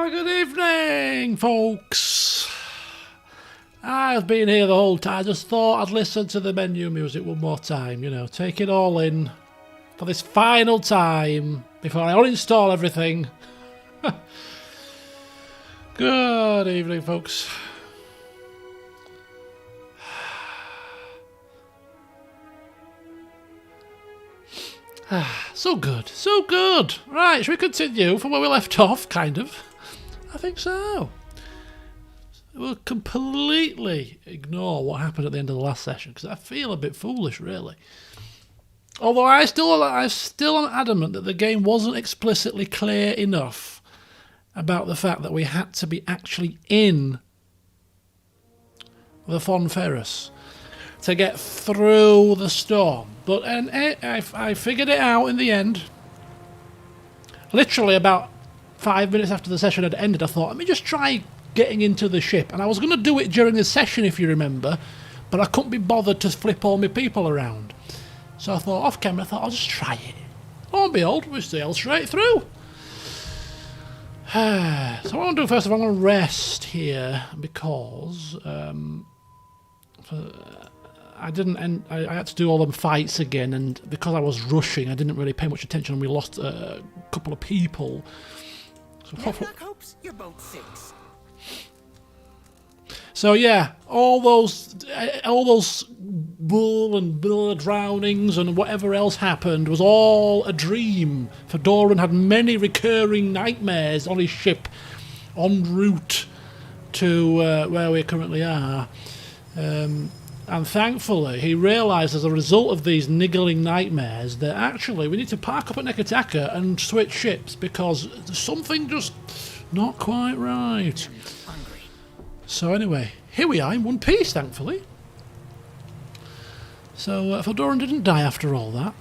Good evening, folks. I've been here the whole time. I just thought I'd listen to the menu music one more time, you know, take it all in for this final time before I uninstall everything. Good evening, folks. So good, so good. Right, should we continue from where we left off, kind of? I think so. We'll completely ignore what happened at the end of the last session, because I feel a bit foolish, really. Although I still am adamant that the game wasn't explicitly clear enough about the fact that we had to be actually in the Fon Ferris to get through the storm. But I figured it out in the end. Literally about 5 minutes after the session had ended, I thought, let me just try getting into the ship. And I was going to do it during the session, if you remember, but I couldn't be bothered to flip all my people around. So I thought, off camera, I'll just try it. Lo and behold, we sailed straight through. So what I want to do first of all, I'm going to rest here because I had to do all them fights again, and because I was rushing, I didn't really pay much attention, and we lost a couple of people. So yeah, all those bull and drownings and whatever else happened was all a dream. Fedoran had many recurring nightmares on his ship en route to where we currently are. And thankfully, he realised as a result of these niggling nightmares that actually we need to park up at Nekataka and switch ships because there's something just not quite right. So anyway, here we are in one piece, thankfully. So Fedoran didn't die after all that.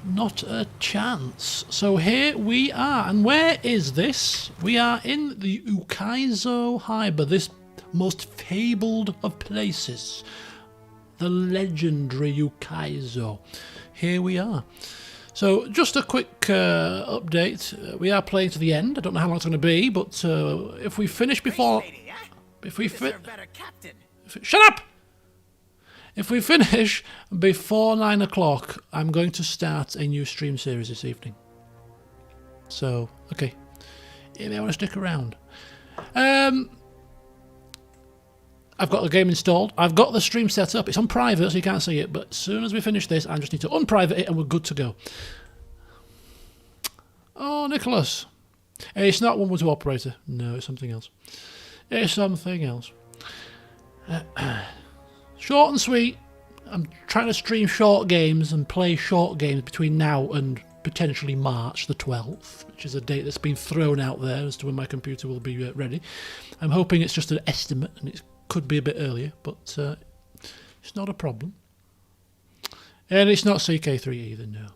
Not a chance. So here we are. And where is this? We are in the Ukaizo Harbour, this most fabled of places. The legendary Ukaizo. Here we are. So just a quick update. We are playing to the end. I don't know how long it's going to be, but if we finish before... Shut up! If we finish before 9 o'clock, I'm going to start a new stream series this evening. So, okay. You may want to stick around. I've got the game installed. I've got the stream set up. It's on private, so you can't see it. But as soon as we finish this, I just need to unprivate it, and we're good to go. Oh, Nicholas. It's not 112 operator. No, it's something else. It's something else. Short and sweet. I'm trying to stream short games and play short games between now and potentially March the 12th, which is a date that's been thrown out there as to when my computer will be ready. I'm hoping it's just an estimate, and it's could be a bit earlier, but it's not a problem. And it's not CK3 either, no.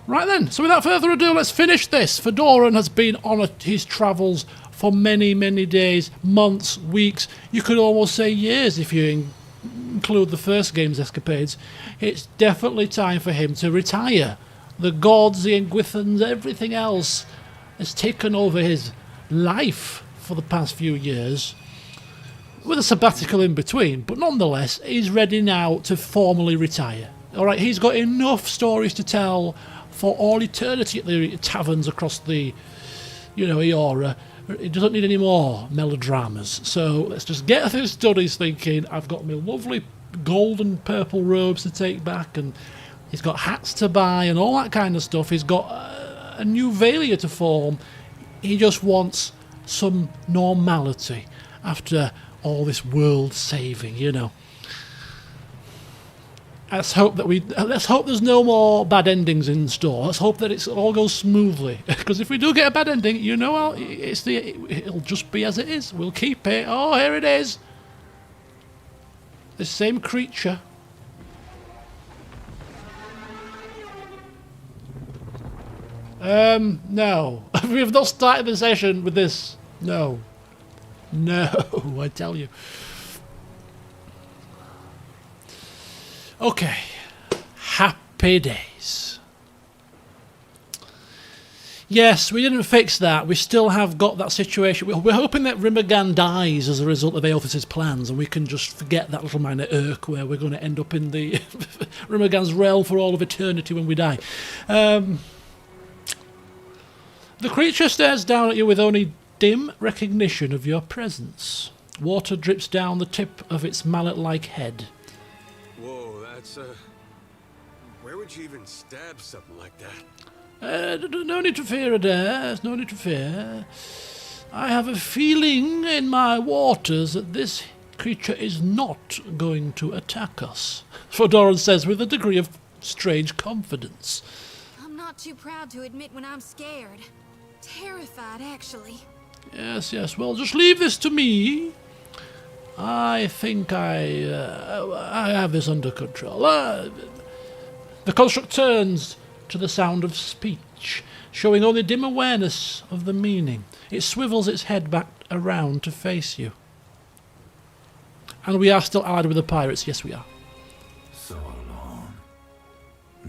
Right then, so without further ado, let's finish this. Fedoran has been on his travels for many, many days, months, weeks. You could almost say years if you include the first game's escapades. It's definitely time for him to retire. The gods, the Engwithans, everything else has taken over his life for the past few years, with a sabbatical in between, but nonetheless, he's ready now to formally retire. Alright, he's got enough stories to tell for all eternity at the taverns across the, Eora. He doesn't need any more melodramas. So let's just get through his studies thinking, I've got my lovely gold and purple robes to take back, and he's got hats to buy and all that kind of stuff. He's got a new Valia to form. He just wants some normality after all this world saving, Let's hope there's no more bad endings in store. Let's hope that it all goes smoothly. Because if we do get a bad ending, it'll just be as it is. We'll keep it. Oh, here it is. The same creature. No. We've not started the session with this. No. No, I tell you. Okay. Happy days. Yes, we didn't fix that. We still have got that situation. We're hoping that Rimmergan dies as a result of Aelphys's plans, and we can just forget that little minor irk where we're going to end up in the Rimmergan's realm for all of eternity when we die. The creature stares down at you with only dim recognition of your presence. Water drips down the tip of its mallet-like head. Whoa, that's where would you even stab something like that? No need to fear, Adair. No need to fear. I have a feeling in my waters that this creature is not going to attack us, Fedoran says with a degree of strange confidence. I'm not too proud to admit when I'm scared. Terrified, actually. Yes, yes. Well, just leave this to me. I think I have this under control. The construct turns to the sound of speech, showing only dim awareness of the meaning. It swivels its head back around to face you. And we are still allied with the pirates. Yes, we are. So alone.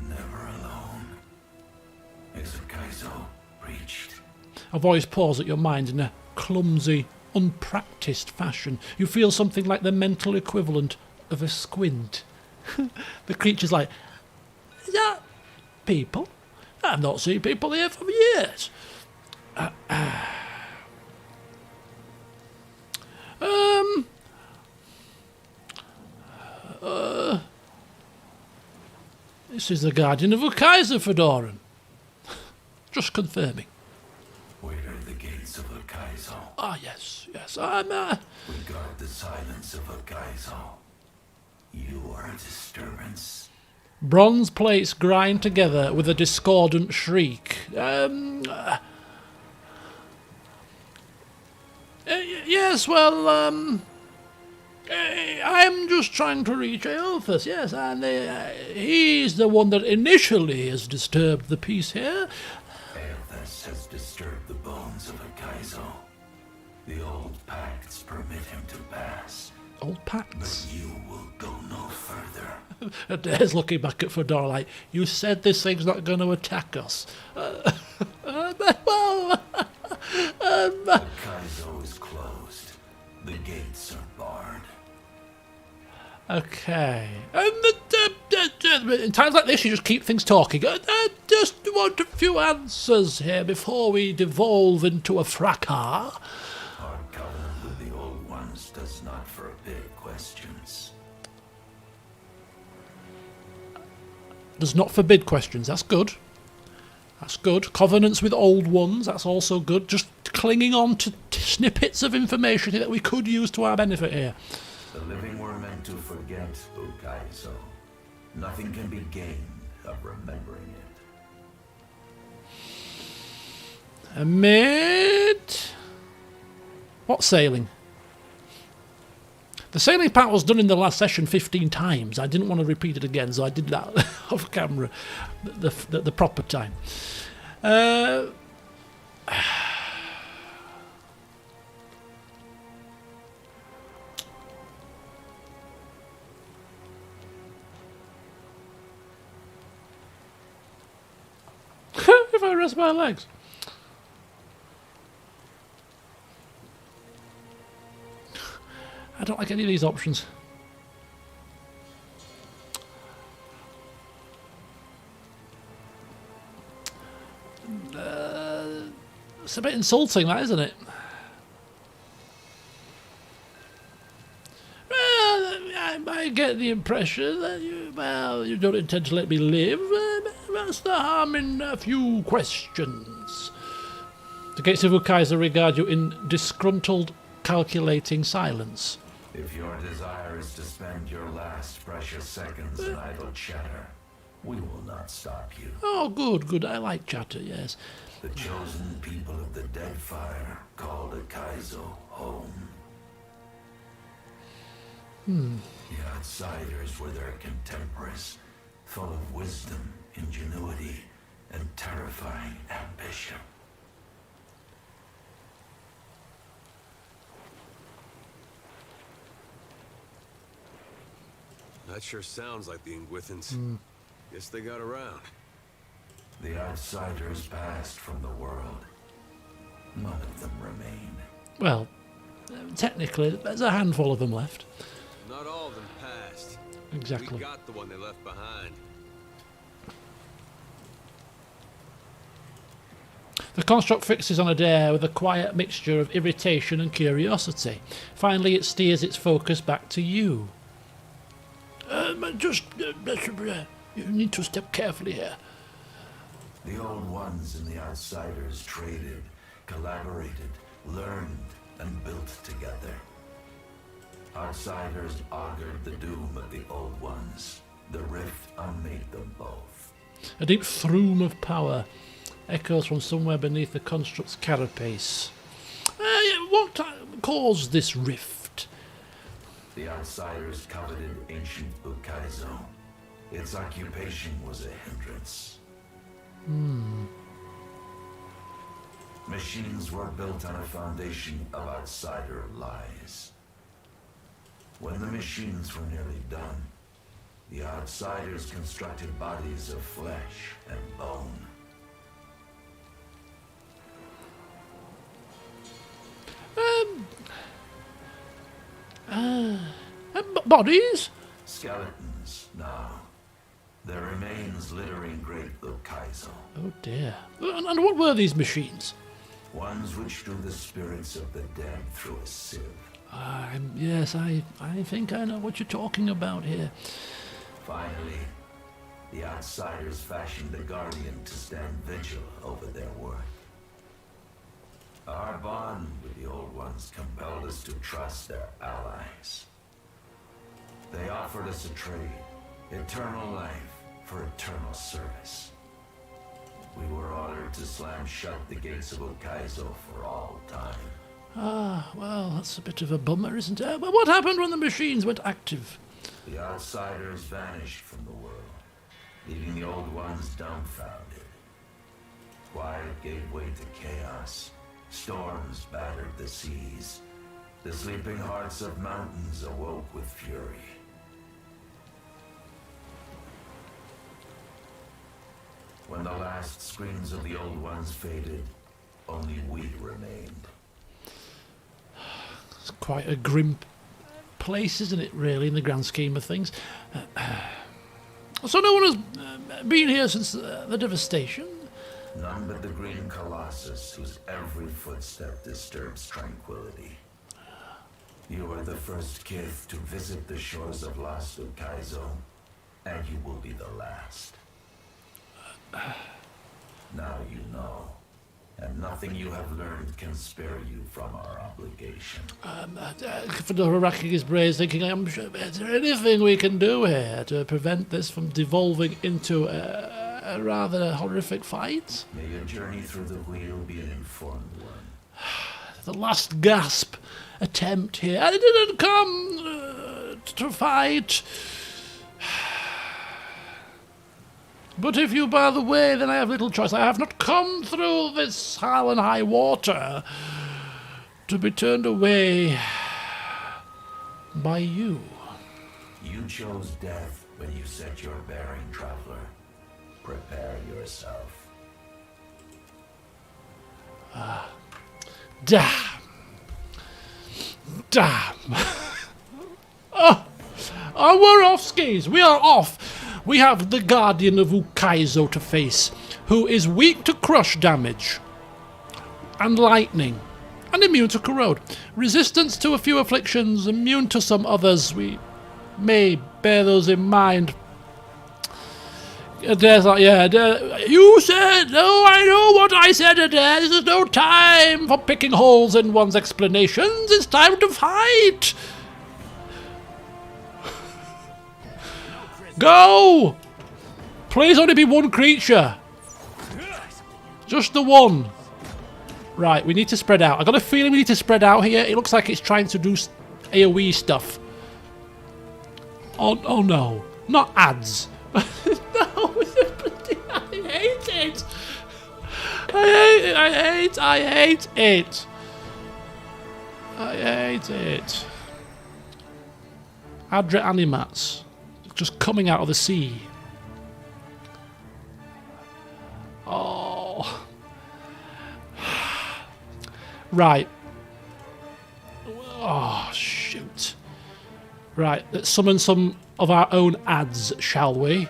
Never alone. Exokaizo reached. A voice paws at your mind in a clumsy, unpracticed fashion. You feel something like the mental equivalent of a squint. The creature's like, is that people? I've not seen people here for years. This is the Guardian of Ukaiza, Fedoran. Just confirming. Where are the gates of Ukaizo? Ah, yes, yes, I'm, We guard the silence of Ukaizo. You are a disturbance. Bronze plates grind together with a discordant shriek. Yes, well, I'm just trying to reach Aelphys, yes, and he's the one that initially has disturbed the peace here. Aelphys has disturbed the bones of Ukaizo. The old pacts permit him to pass. Old pacts. But you will go no further. Adair's looking back at Fedoran like, you said this thing's not going to attack us. Ukaizo is closed. The gates are barred. Okay. In times like this, you just keep things talking. I just want a few answers here before we devolve into a fracas. Our covenant with the old ones does not forbid questions. Does not forbid questions. That's good. That's good. Covenants with old ones. That's also good. Just clinging on to snippets of information that we could use to our benefit here. The living were meant to forget Ukaizo. Nothing can be gained of remembering it. Amid... What sailing? The sailing part was done in the last session 15 times. I didn't want to repeat it again, so I did that off camera, the proper time. If I rest my legs. I don't like any of these options. It's a bit insulting, that, isn't it? Well, I get the impression that you don't intend to let me live. What's the harm in a few questions? The gates of Ukaiza regard you in disgruntled, calculating silence. If your desire is to spend your last precious seconds in idle chatter, we will not stop you. Oh, good, good. I like chatter, yes. The chosen people of the Deadfire called Ukaizo home. The outsiders were their contemporaries, full of wisdom, ingenuity, and terrifying ambition. That sure sounds like the Ingwithans. Guess they got around. The outsiders passed from the world. None of them remain. Well, technically, there's a handful of them left. Not all of them passed. Exactly. We got the one they left behind. The construct fixes on a dare with a quiet mixture of irritation and curiosity. Finally, it steers its focus back to you. You need to step carefully here. The old ones and the outsiders traded, collaborated, learned, and built together. Outsiders augured the doom of the old ones. The rift unmade them both. A deep throom of power echoes from somewhere beneath the construct's carapace. What caused this rift? The outsiders coveted ancient Ukaizo. Its occupation was a hindrance. Machines were built on a foundation of outsider lies. When the machines were nearly done, the outsiders constructed bodies of flesh and bone. Bodies? Skeletons, now. Their remains littering Great Ukaizo. Oh dear. And what were these machines? Ones which drew the spirits of the dead through a sieve. Yes, I think I know what you're talking about here. Finally, the outsiders fashioned a guardian to stand vigil over their work. Our bond with the old ones compelled us to trust their allies. They offered us a trade, eternal life for eternal service. We were ordered to slam shut the gates of Ukaizo for all time. Well, that's a bit of a bummer, isn't it? But what happened when the machines went active? The outsiders vanished from the world, leaving the old ones dumbfounded. Quiet gave way to chaos. Storms battered the seas. The sleeping hearts of mountains awoke with fury. When the last screams of the old ones faded, only we remained. It's quite a grim place, isn't it, really, in the grand scheme of things? So no one has been here since the devastation? None but the green colossus whose every footstep disturbs tranquility. You are the first kith to visit the shores of Lost Ukaizo, and you will be the last. Now you know, and nothing you have learned can spare you from our obligation. Fedoran racking his brains, thinking, is there anything we can do here to prevent this from devolving into a rather horrific fight? May your journey through the wheel be an informed one. The last gasp attempt here. I didn't come to fight. But if you bar the way, then I have little choice. I have not come through this hell and high water to be turned away by you. You chose death when you set your bearing, traveler. Prepare yourself. Damn. Oh, we're off skis. We are off. We have the Guardian of Ukaizo to face, who is weak to crush damage and lightning, and immune to corrode. Resistance to a few afflictions, immune to some others. We may bear those in mind. Adair's like, you said, no, I know what I said, Adair. This is no time for picking holes in one's explanations. It's time to fight. Go! Please only be one creature. Just the one. Right, we need to spread out. I got a feeling we need to spread out here. It looks like it's trying to do AoE stuff. Oh no. Not ads. No, I hate it. I hate it. Adre animats. Just coming out of the sea. Right. Oh, shoot. Right, let's summon some of our own ads, shall we? You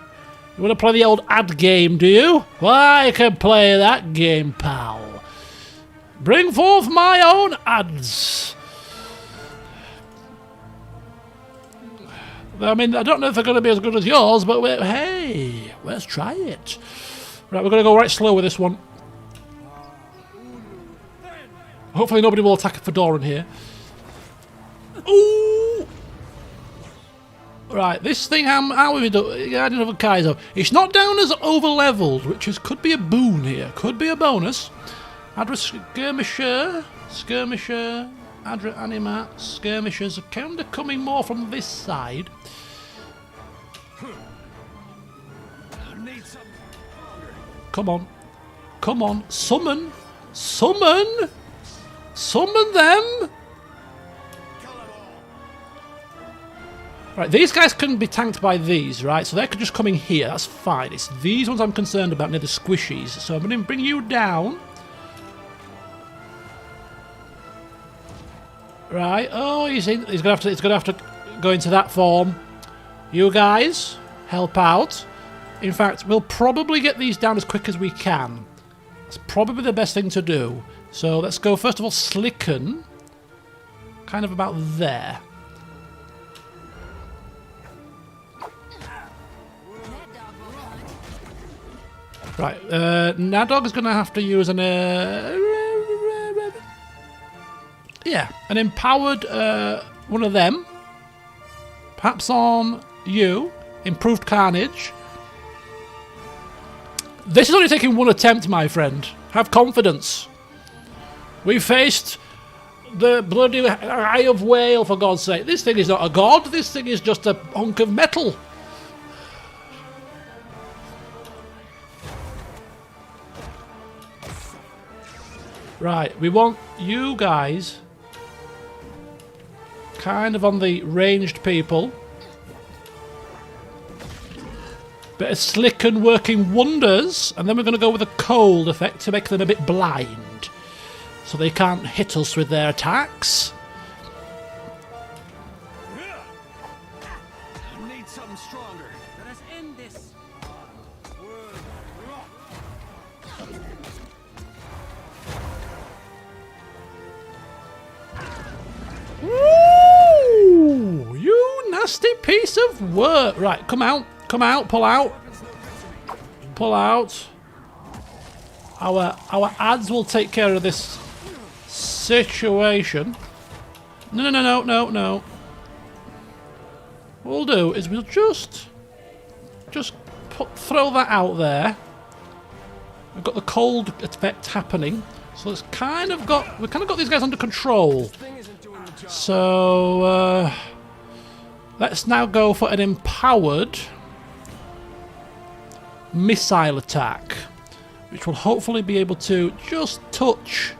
want to play the old ad game, do you? Well, I can play that game, pal. Bring forth my own ads. I mean, I don't know if they're going to be as good as yours, but hey, let's try it. Right, we're going to go right slow with this one. Hopefully nobody will attack a Fedoran here. Ooh! Right, this thing, how have we done? I don't have a Kaizo. It's not down as over-leveled, which could be a boon here. Could be a bonus. Adra Skirmisher, Adra Animat, Skirmishers are kind of coming more from this side. Come on. Come on. Summon. Summon. Summon them. Right, these guys couldn't be tanked by these, right? So they're just coming here. That's fine. It's these ones I'm concerned about near the squishies. So I'm going to bring you down. Right. Oh, he's gonna have to go into that form. You guys help out. In fact, we'll probably get these down as quick as we can. It's probably the best thing to do. So let's go first of all Slicken. Kind of about there. Right, Nadog is going to have to use an an empowered one of them. Perhaps on you. Improved Carnage. This is only taking one attempt, my friend. Have confidence. We faced the bloody Eye of Whale, for God's sake. This thing is not a god. This thing is just a hunk of metal. Right, we want you guys kind of on the ranged people. Bit of Slicken working wonders, and then we're going to go with a cold effect to make them a bit blind, so they can't hit us with their attacks. I need something stronger. Let us end this. Woo! You nasty piece of work! Right, come out. Come out, pull out. Pull out. Our ads will take care of this situation. No. What we'll do is we'll just throw that out there. We've got the cold effect happening. So we've kind of got these guys under control. So let's now go for an empowered missile attack, which will hopefully be able to just touch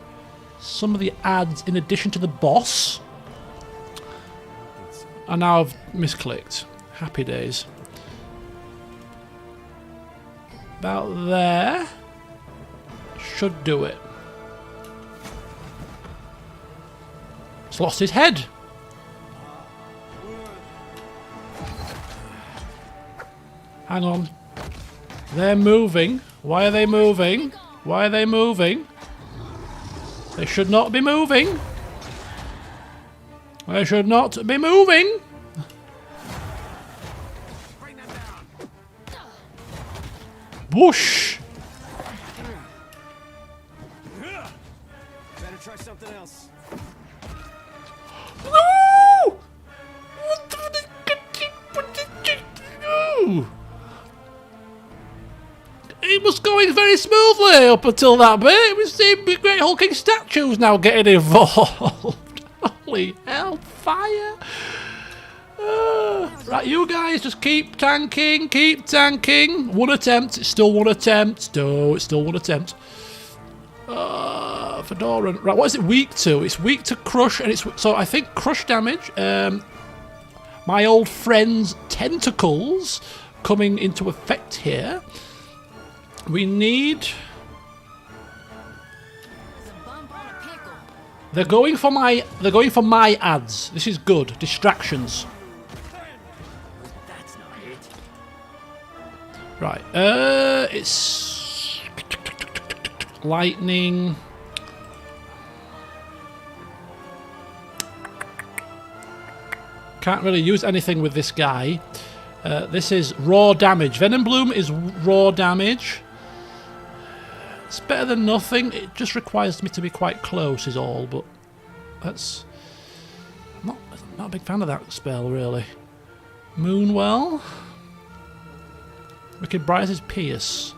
some of the ads in addition to the boss. And now I've misclicked. Happy days. About there. Should do it. He's lost his head. Hang on. They're moving. Why are they moving? Why are they moving? They should not be moving. They should not be moving. Whoosh! Better try something else. No! It was going very smoothly up until that bit. It was the great hulking statues now getting involved. Holy hell, fire! Right, you guys just keep tanking, keep tanking. One attempt, it's still one attempt. No, it's still one attempt. Fedoran. Right, what is it weak to? It's weak to crush, and it's so I think crush damage. My old friend's tentacles coming into effect here. We need. It's a bump on a pickle. They're going for my ads. This is good. Distractions. That's not it. Right. It's lightning. Can't really use anything with this guy. This is raw damage. Venom Bloom is raw damage. It's better than nothing. It just requires me to be quite close is all, but that's... I'm not a big fan of that spell, really. Moonwell. Wicked Briar's Pierce.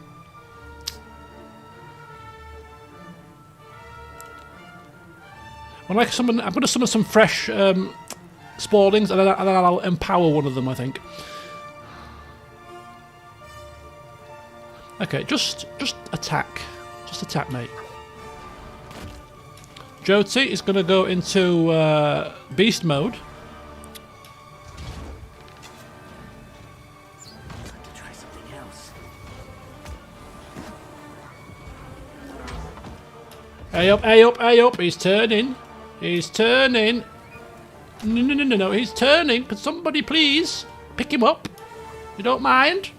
I'm going to summon some fresh Spawlings, and then I'll empower one of them, I think. Okay, just attack. Just attack, mate. Jyoti is going to go into beast mode. Try something else. Hey up, hey up, hey up. He's turning. He's turning. No, he's turning. Could somebody please pick him up? You don't mind?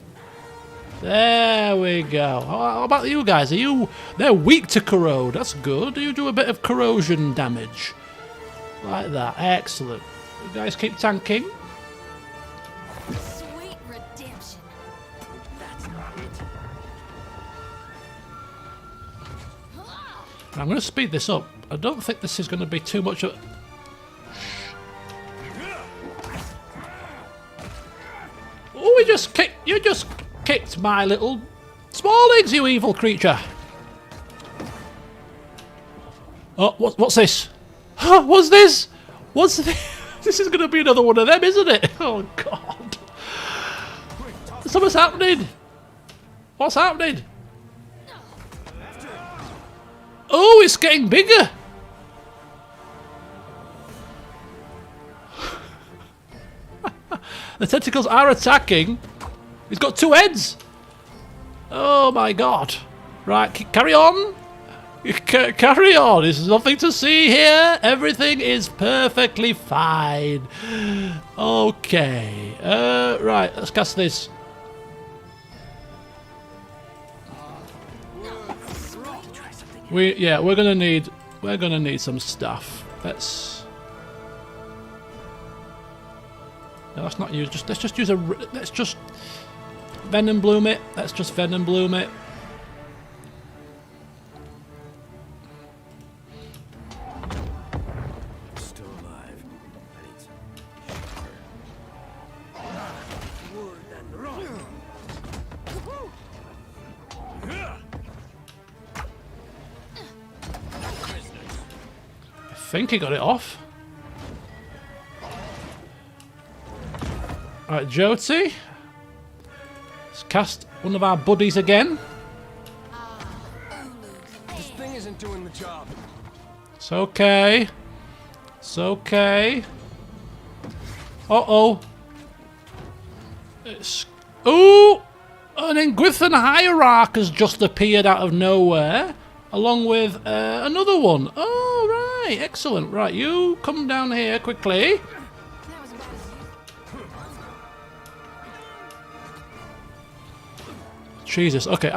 There we go. How about you guys? They're weak to corrode. That's good. You do a bit of corrosion damage. Like that. Excellent. You guys keep tanking. Sweet redemption. That's not it. I'm going to speed this up. I don't think this is going to be too much of... Oh, you just kicked my little Spawlings, you evil creature. Oh, what's this? What's this? What's this? This is going to be another one of them, isn't it? Oh, God. Something's happening. What's happening? Oh, it's getting bigger. The tentacles are attacking. He's got two heads. Oh my God. Right, carry on. Carry on. There's nothing to see here. Everything is perfectly fine. Okay. Right, let's cast this. We're gonna need some stuff. Let's not use. Let's just use let's just Venom Bloom it. Let's just Venom Bloom it. Still alive. I need some Wood and rock. I think he got it off. Alright, Jyoti. Let's cast one of our buddies again. This thing isn't doing the job. It's okay. It's okay. Uh-oh. It's... Ooh! And then Griffin Hierarch has just appeared out of nowhere. Along with another one. Oh, right. Excellent. Right, you come down here quickly. That was about as Jesus. Okay,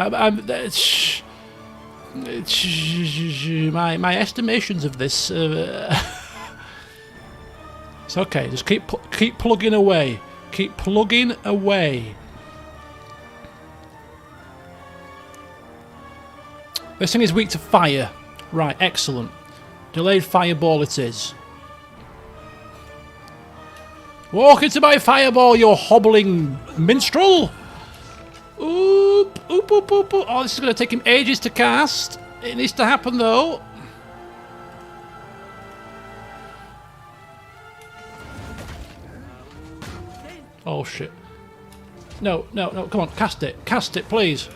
my estimations of this. It's okay. Just keep plugging away. Keep plugging away. This thing is weak to fire. Right. Excellent. Delayed fireball. It is. Walk into my fireball, you hobbling minstrel. Oop, oop, oop, oop, oop. Oh, this is going to take him ages to cast. It needs to happen, though. Oh, shit. No, no, no. Come on, cast it. Cast it, please.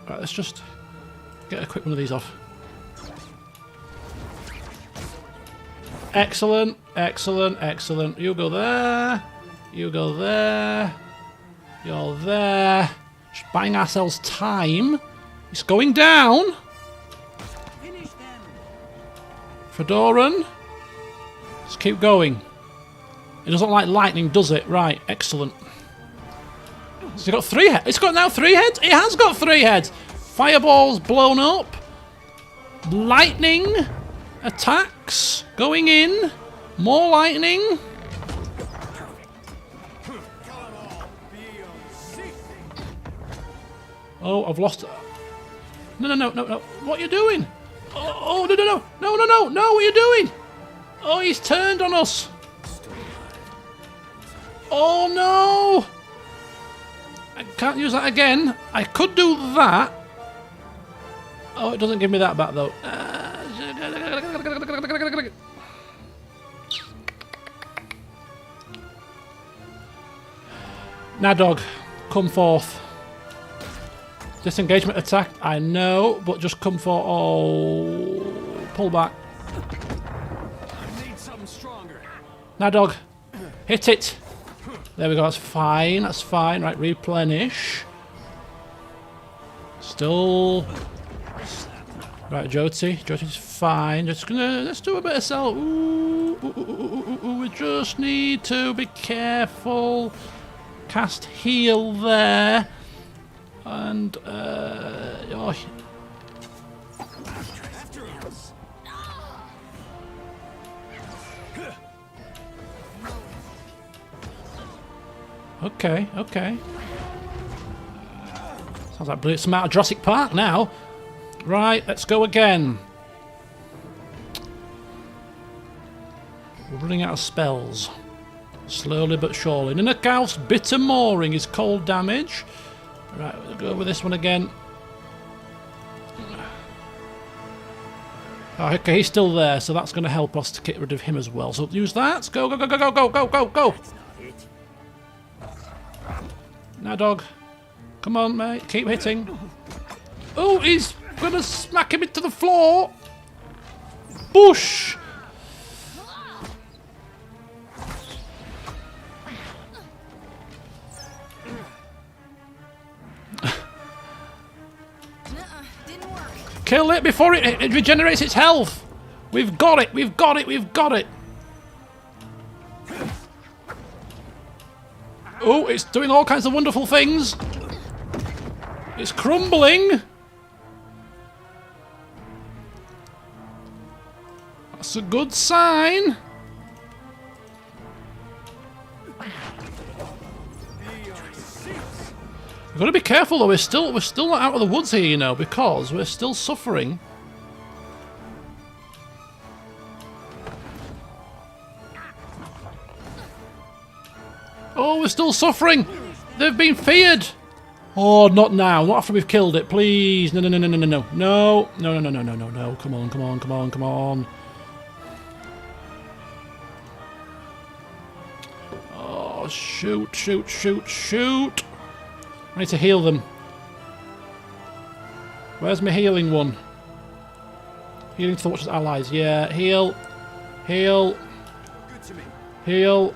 Right, let's just get a quick one of these off. Excellent, excellent, excellent. You go there. You go there. You're there. Just buying ourselves time. It's going down. Fedoran. Let's keep going. It doesn't like lightning, does it? Right, excellent. Has it got 3 heads? It's got now 3 heads? It has got 3 heads! Fireballs blown up. Lightning attacks going in. More lightning. Oh, I've lost it. No. What are you doing? Oh, no. No, what are you doing? Oh, he's turned on us. Oh, no. I can't use that again. I could do that. Oh, it doesn't give me that back, though. Now, dog, come forth. Disengagement attack, I know, but just come for... Oh, pull back. I need something stronger. Now, dog, hit it. There we go, that's fine, that's fine. Right, replenish. Still... Right, Joty's fine. Just gonna... Let's do a bit of sell. Ooh, we just need to be careful. Cast heal there. And, oh. Okay. Sounds like some out of Jurassic Park now. Right, let's go again. We're running out of spells. Slowly but surely. Ninakaus Bitter Mooring is cold damage. Right, we'll go with this one again. Oh, okay, he's still there, so that's going to help us to get rid of him as well. So use that. Go. Now, dog. Come on, mate. Keep hitting. Oh, he's going to smack him into the floor. Bush. Kill it before it regenerates its health. We've got it. Oh, it's doing all kinds of wonderful things. It's crumbling. That's a good sign. We've got to be careful though, we're still not out of the woods here, you know, because we're still suffering. Oh, we're still suffering! They've been feared! Oh, not now, not after we've killed it, please! No. No, come on. Oh, shoot! I need to heal them. Where's my healing one? Healing to the Watcher's allies. Yeah, heal. Good to me. Heal.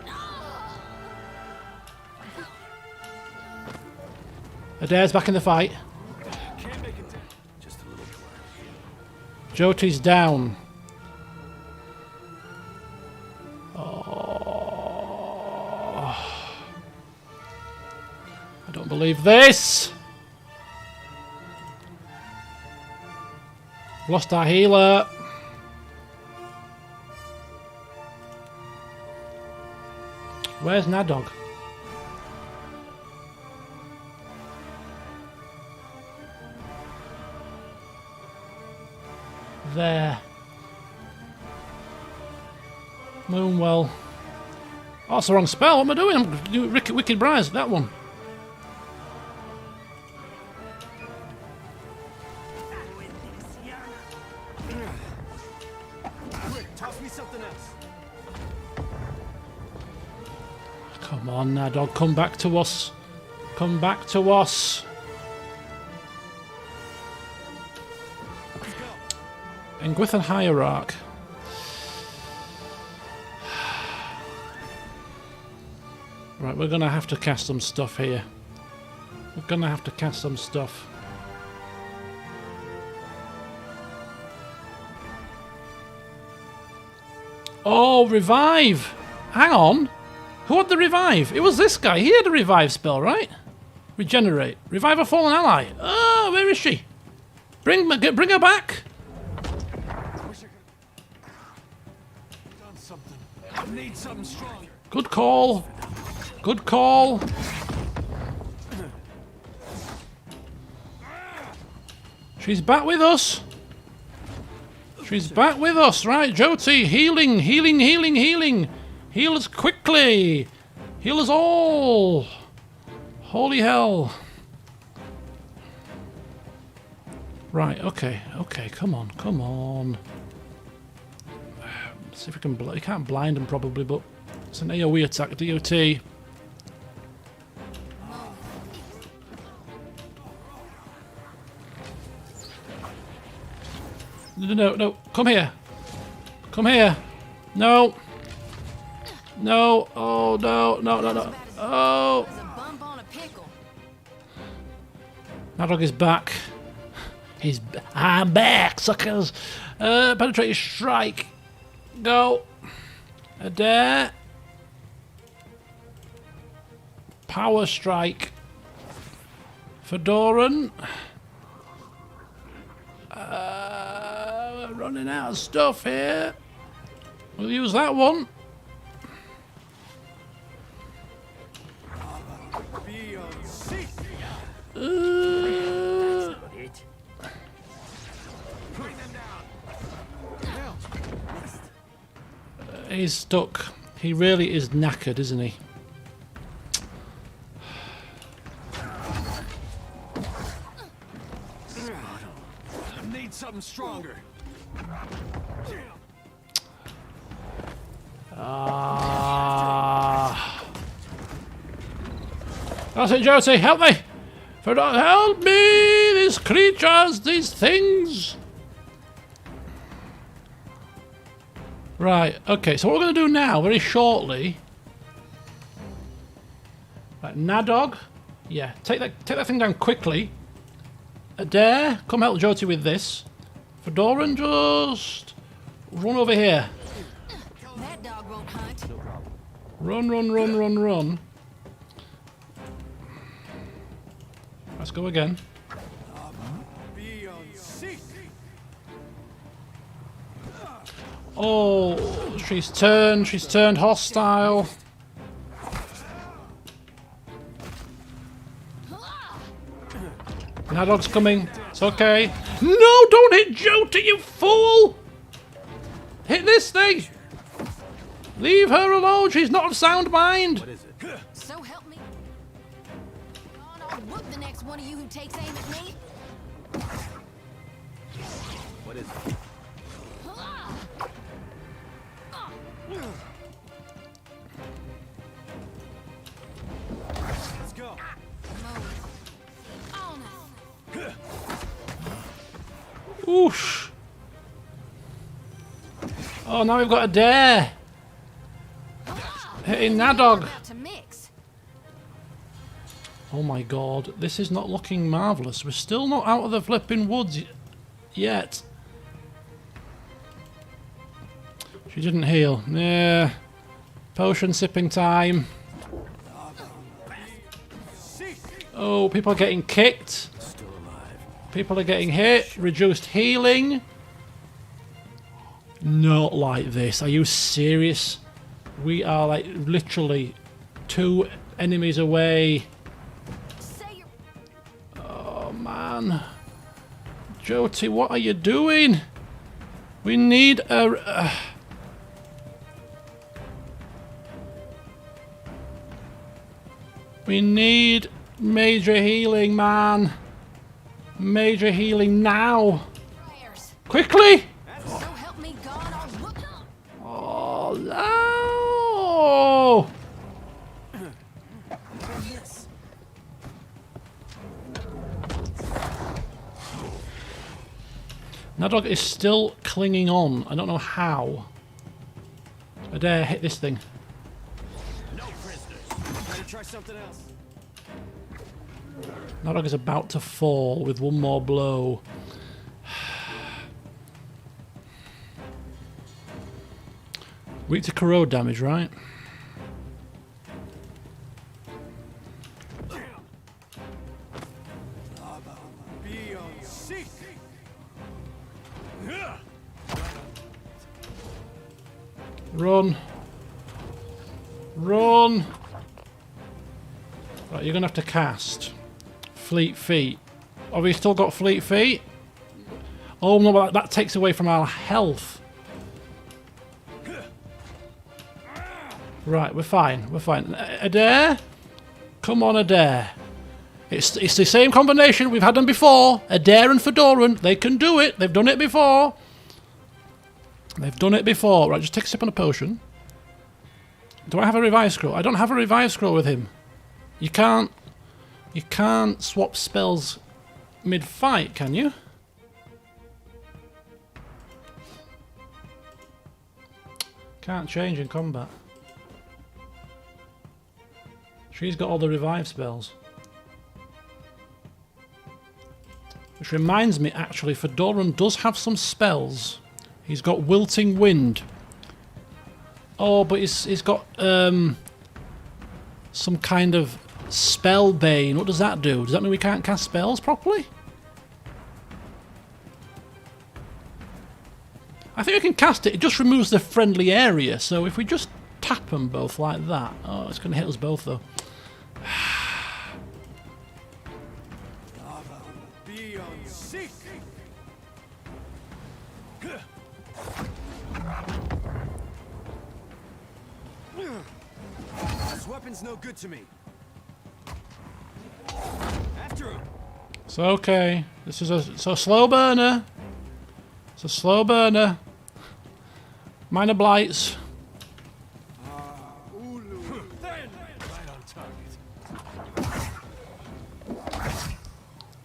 Adair's back in the fight. Can't make it down. Just a little more. Joty's down. I don't believe this! Lost our healer. Where's Nadog? There. Moonwell. Oh, that's the wrong spell. What am I doing? I'm doing Wicked Briars, that one. Toss me something else. Come on now, dog. Come back to us. Come back to us. And Griffin Hierarch. Right, we're going to have to cast some stuff here. Oh, revive. Hang on. Who had the revive? It was this guy. He had a revive spell, right? Regenerate. Revive a fallen ally. Oh, where is she? Bring her back. I need something stronger. Good call. Good call. She's back with us. She's back with us. Right, Jyoti. Healing, healing, healing, healing. Heal us quickly. Heal us all. Holy hell. Right, okay, okay, come on, come on. See if we can... You can't blind them probably, but it's an AoE attack, DOT. No, come here. Come here. No. No, oh, no. Oh. Madog is back. I'm back, suckers. Penetrating strike. Go. Adair. Power strike. Fedoran. We're running out of stuff here. We'll use that one. He's stuck. He really is knackered, isn't he? I need something stronger. That's it, Josie. Help me! Help me! These creatures, these things. Right, okay, so what we're going to do now, very shortly... Right, Nadog. Yeah, take that thing down quickly. Adair, come help Jyoti with this. Fedoran, just... run over here. That dog won't hunt. Run. Let's go again. Oh, she's turned hostile. Nadog's coming. It's okay. No, don't hit Jyoti, you fool! Hit this thing! Leave her alone, she's not of sound mind! What is it? So help me. I'll whoop the next one of you who takes aim at me. What is it? Let's go. Oosh! Oh, now we've got a dare! Hitting Nadog! To mix. Oh my god, this is not looking marvellous. We're still not out of the flipping woods yet. She didn't heal. Yeah. Potion sipping time. Oh, people are getting kicked. Still alive. People are getting hit. Reduced healing. Not like this. Are you serious? We are like literally 2 enemies away. Oh man. Jyoti, what are you doing? We need a... we need major healing, man. Major healing now. Prayers. Quickly! So help me God, I'll whoop them. Oh no! Nadog is still clinging on. I don't know how. I dare hit this thing. No prisoners. Ready to try something else? Nadog is about to fall with one more blow. Weak to corrode damage, right? Run. Run. Right, you're going to have to cast. Fleet feet. Have we still got fleet feet? Oh no, but that takes away from our health. Right, we're fine. We're fine. Adair? Come on, Adair. It's the same combination. We've had them before. Adair and Fedoran. They can do it. They've done it before. They've done it before. Right, just take a sip on a potion. Do I have a revive scroll? I don't have a revive scroll with him. You can't swap spells mid-fight, can you? Can't change in combat. She's got all the revive spells. Which reminds me, actually, Fedoran does have some spells. He's got Wilting Wind. Oh, but he's got some kind of spell bane. What does that do? Does that mean we can't cast spells properly? I think we can cast it. It just removes the friendly area. So if we just tap them both like that. Oh, it's going to hit us both though. This weapon's no good to me. After him. It's okay. This is a slow burner. It's a slow burner. Minor blights.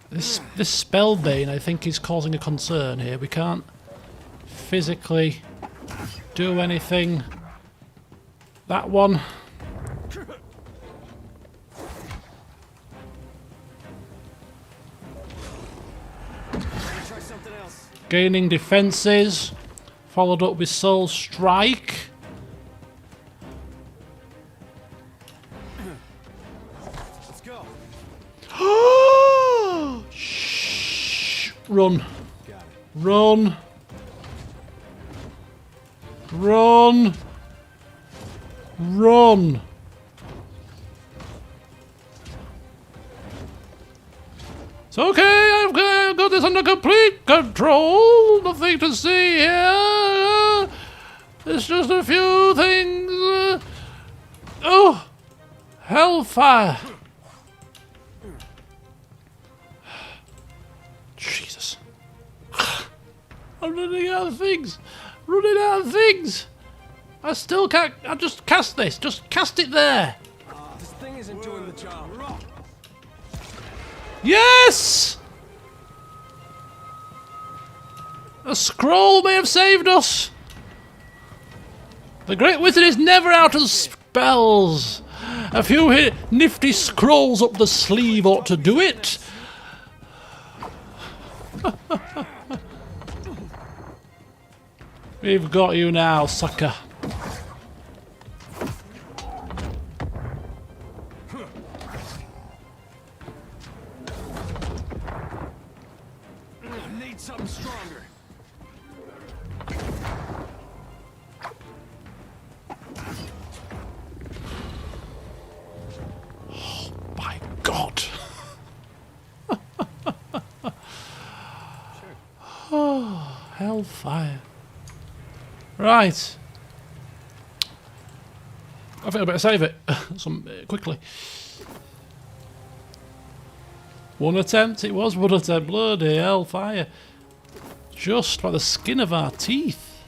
This spellbane, I think, is causing a concern here. We can't physically do anything. That one. Try something else. Gaining defenses, followed up with Soul Strike. Let's go. Shh. Run. Run. Run. Run. It's okay, I've got this under complete control. Nothing to see here. It's just a few things. Oh, hellfire. Jesus. I'm running out of things. Running out of things. I still can't. I just cast this. Just cast it there. This thing isn't doing the job. Yes! A scroll may have saved us. The Great Wizard is never out of spells. A few nifty scrolls up the sleeve ought to do it. We've got you now, sucker. Need something stronger. Oh my God. Oh, hellfire. Right. I think I better save it quickly. One attempt, it was one attempt. Bloody hellfire. Just by the skin of our teeth.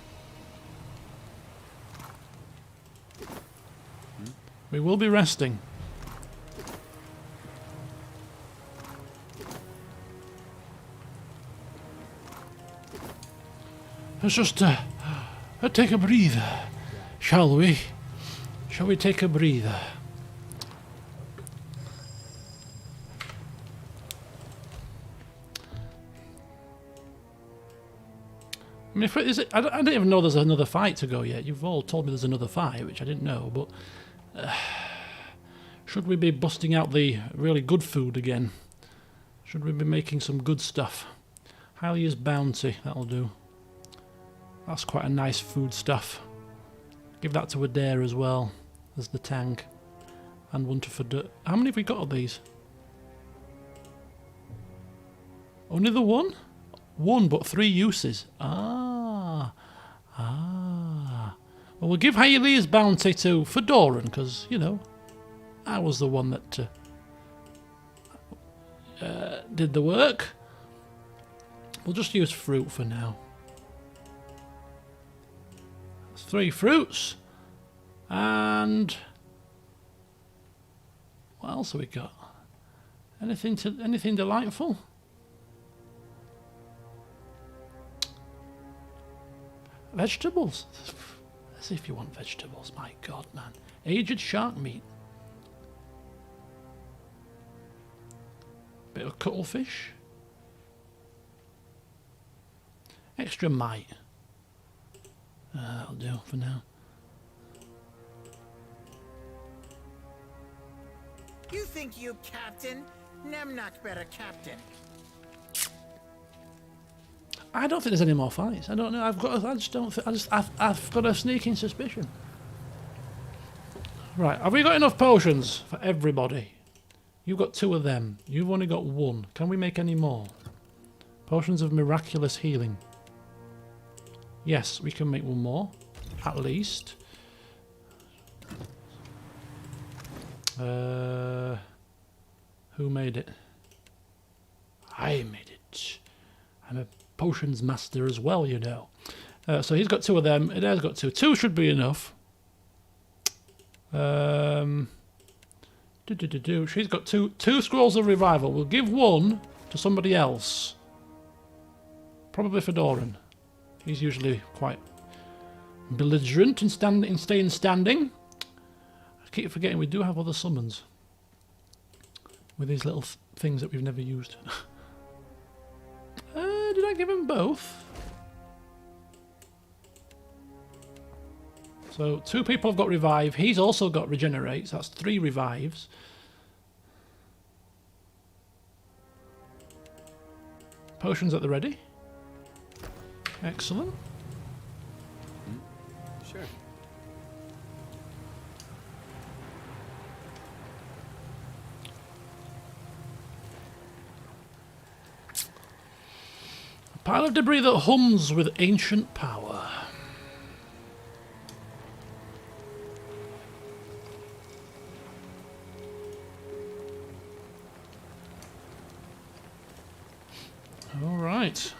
We will be resting. Let's just take a breather, shall we? Shall we take a breather? I mean, I don't even know there's another fight to go yet. You've all told me there's another fight, which I didn't know, but... should we be busting out the really good food again? Should we be making some good stuff? Highly used bounty, that'll do. That's quite a nice food stuff. Give that to Adair as well, as the tank. And one to Fedoran. How many have we got of these? Only the one? One, but 3 uses. Ah. Well, we'll give Hylia's bounty to Fedoran, because, you know, I was the one that did the work. We'll just use fruit for now. That's 3 fruits. And what else have we got? Anything delightful? Vegetables. Let's see if you want vegetables. My God, man. Aged shark meat. Bit of cuttlefish. Extra might. That'll do for now. You think you captain? Nem not better captain. I don't think there's any more fights. I don't know. I've got a sneaking suspicion. Right, have we got enough potions for everybody? You've got 2 of them. You've only got 1. Can we make any more? Potions of miraculous healing. Yes, we can make 1 more, at least. Who made it? I made it. I'm a potions master as well, you know. So he's got 2 of them. Adair's got 2. 2 should be enough. She's got two scrolls of revival. We'll give 1 to somebody else. Probably Fedoran. He's usually quite belligerent in staying standing. I keep forgetting we do have other summons with these little things that we've never used. Did I give him both? So 2 people have got revive. He's also got regenerate. So that's 3 revives. Potions at the ready. Excellent. Sure. A pile of debris that hums with ancient power. All right.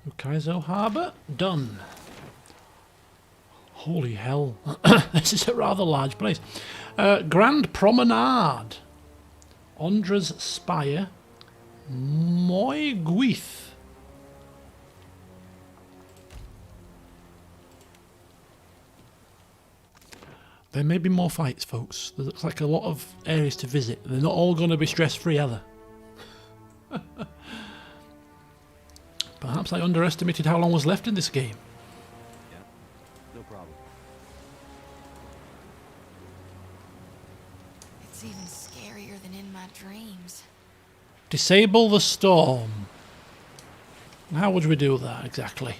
Ukaizo Harbour, done. Holy hell. This is a rather large place. Grand Promenade. Ondra's Spire. Moiguith. There may be more fights, folks. There looks like a lot of areas to visit. They're not all going to be stress-free either. Perhaps I underestimated how long was left in this game. Yeah, no problem. It's even scarier than in my dreams. Disable the storm. How would we do that exactly?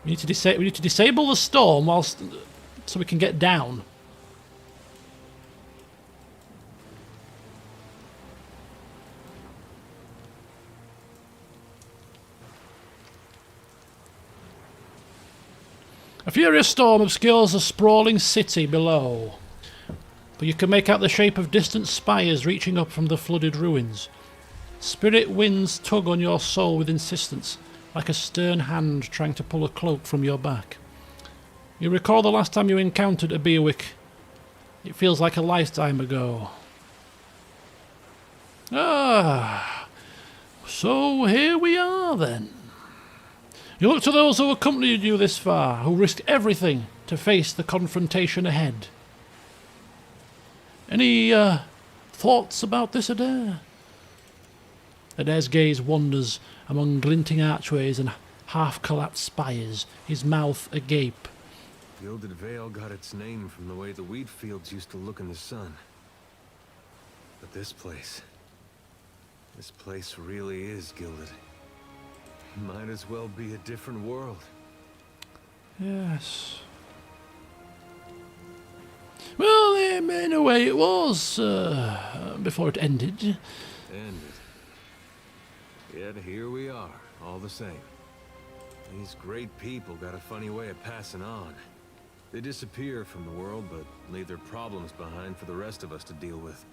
We need to disable the storm whilst so we can get down. A furious storm obscures a sprawling city below, but you can make out the shape of distant spires reaching up from the flooded ruins. Spirit winds tug on your soul with insistence, like a stern hand trying to pull a cloak from your back. You recall the last time you encountered a Beerwick. It feels like a lifetime ago. Ah, so here we are then. You look to those who accompanied you this far, who risked everything to face the confrontation ahead. Any thoughts about this, Adair? Adair's gaze wanders among glinting archways and half-collapsed spires, his mouth agape. Gilded Vale got its name from the way the wheat fields used to look in the sun. But this place really is gilded. Might as well be a different world. Yes. Well, in a way it was, before it ended. Ended. Yet here we are, all the same. These great people got a funny way of passing on. They disappear from the world, but leave their problems behind for the rest of us to deal with.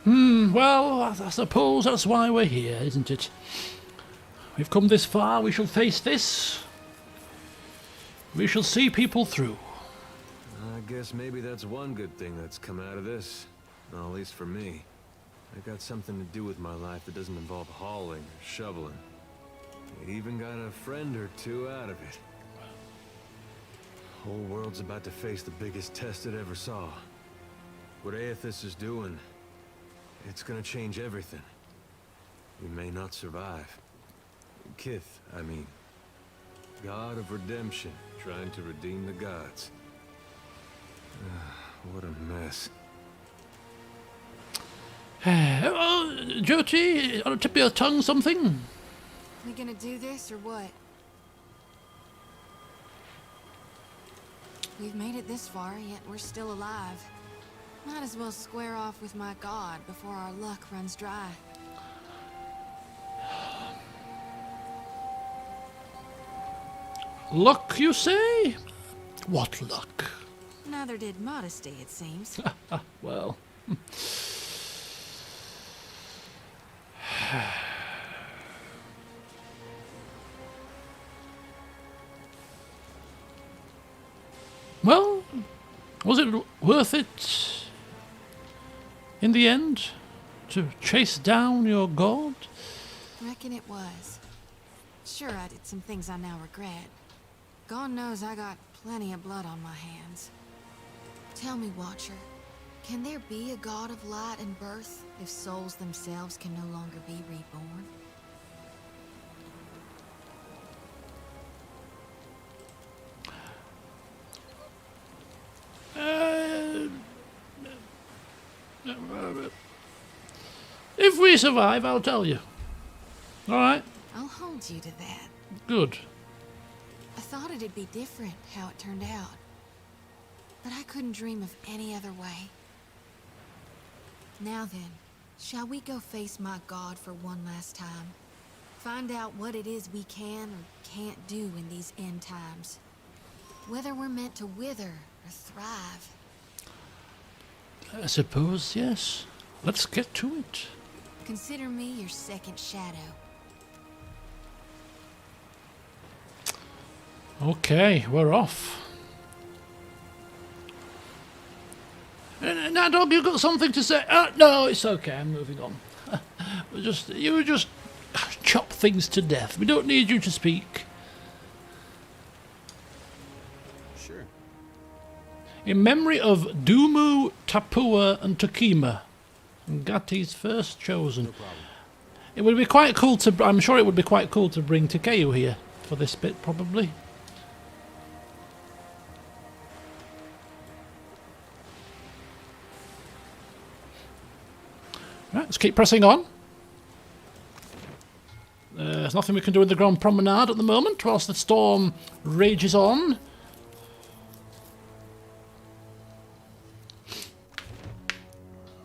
Well, I suppose that's why we're here, isn't it? We've come this far, we shall face this. We shall see people through. I guess maybe that's one good thing that's come out of this. Well, at least for me. I got something to do with my life that doesn't involve hauling or shoveling. I even got a friend or two out of it. Whole world's about to face the biggest test it ever saw. What Aethys is doing, it's gonna change everything. We may not survive. Kith, I mean. God of redemption, trying to redeem the gods. What a mess. Jyoti, on the tip of your tongue something? We gonna do this or what? We've made it this far, yet we're still alive. Might as well square off with my god before our luck runs dry. Luck, you say? What luck? Neither did modesty, it seems. Well... Well, was it worth it in the end to chase down your god? Reckon it was. Sure, I did some things I now regret. God knows I got plenty of blood on my hands. Tell me, Watcher, can there be a god of light and birth if souls themselves can no longer be reborn? If we survive, I'll tell you. All right? I'll hold you to that. Good. I thought it'd be different how it turned out. But I couldn't dream of any other way. Now then, shall we go face my god for one last time? Find out what it is we can or can't do in these end times. Whether we're meant to wither or thrive. I suppose, yes. Let's get to it. Consider me your second shadow. Okay, we're off. Now, dog, you got something to say? No, it's okay. I'm moving on. You just chop things to death. We don't need you to speak. Sure. In memory of Dumu, Tapua, and Tokima, Ngati's first chosen. No problem. It would be quite cool to. I'm sure it would be quite cool to bring Takeo here for this bit, probably. Right, let's keep pressing on. There's nothing we can do in the Grand Promenade at the moment, whilst the storm rages on.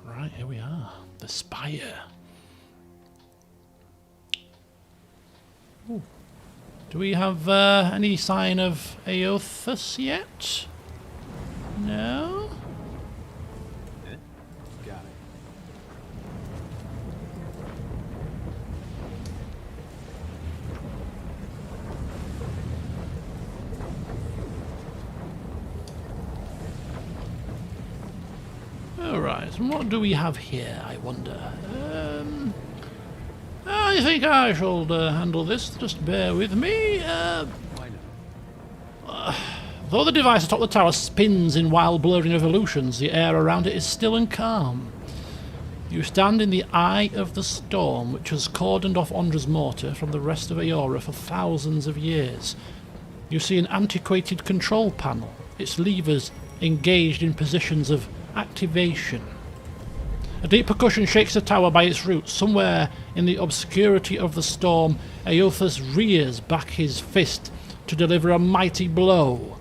Right, here we are. The spire. Ooh. Do we have any sign of Aethys yet? No? Got it. Alright, and what do we have here, I wonder? I think I shall handle this. Just bear with me. Why not? Though the device atop the tower spins in wild blurring revolutions, the air around it is still and calm. You stand in the eye of the storm, which has cordoned off Ondra's mortar from the rest of Aora for thousands of years. You see an antiquated control panel, its levers engaged in positions of activation. A deep percussion shakes the tower by its roots. Somewhere in the obscurity of the storm, Eothas rears back his fist to deliver a mighty blow.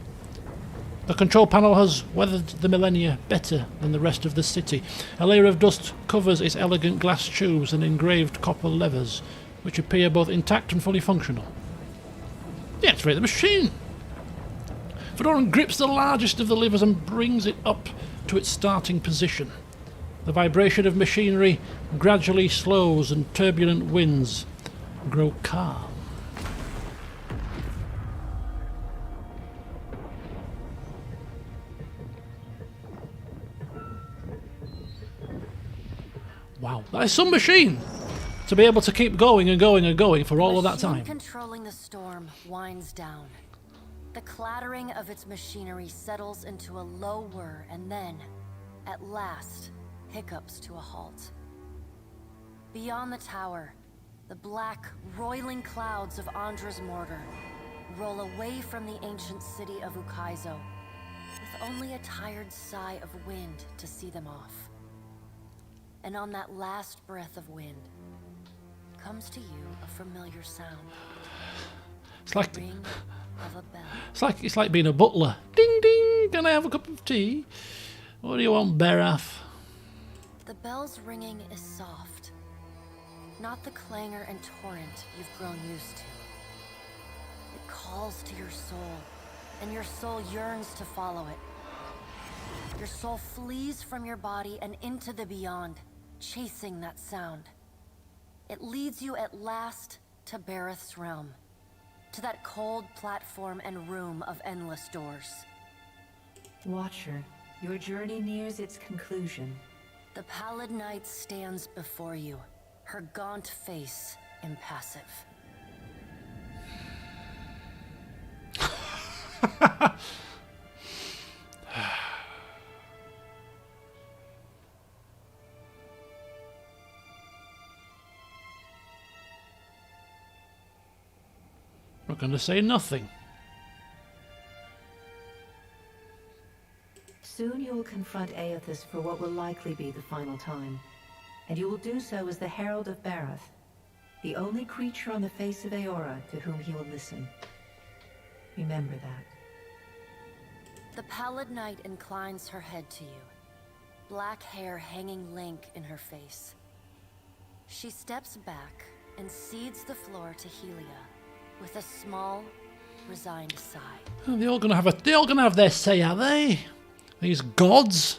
The control panel has weathered the millennia better than the rest of the city. A layer of dust covers its elegant glass tubes and engraved copper levers, which appear both intact and fully functional. Deactivate the machine! Fedoran grips the largest of the levers and brings it up to its starting position. The vibration of machinery gradually slows and turbulent winds grow calm. Wow, that is some machine to be able to keep going and going and going for all of that time. Controlling the storm winds down. The clattering of its machinery settles into a low whir and then, at last, hiccups to a halt. Beyond the tower, the black, roiling clouds of Ondra's mortar roll away from the ancient city of Ukaizo, with only a tired sigh of wind to see them off. And on that last breath of wind comes to you a familiar sound. It's like the ring of a bell. It's like being a butler. Ding ding, can I have a cup of tea? What do you want, Berath? The bell's ringing is soft, not the clangor and torrent you've grown used to. It calls to your soul, and your soul yearns to follow it. Your soul flees from your body and into the beyond, chasing that sound. It leads you at last to Berath's realm, to that cold platform and room of endless doors. Watcher, your journey nears its conclusion. The pallid knight stands before you, her gaunt face impassive. We're going to say nothing. Soon you will confront Eothas for what will likely be the final time. And you will do so as the Herald of Berath, the only creature on the face of Aora to whom he will listen. Remember that. The pallid knight inclines her head to you, black hair hanging lank in her face. She steps back and cedes the floor to Helia with a small, resigned sigh. Oh, they're all going to have their say, are they? These gods.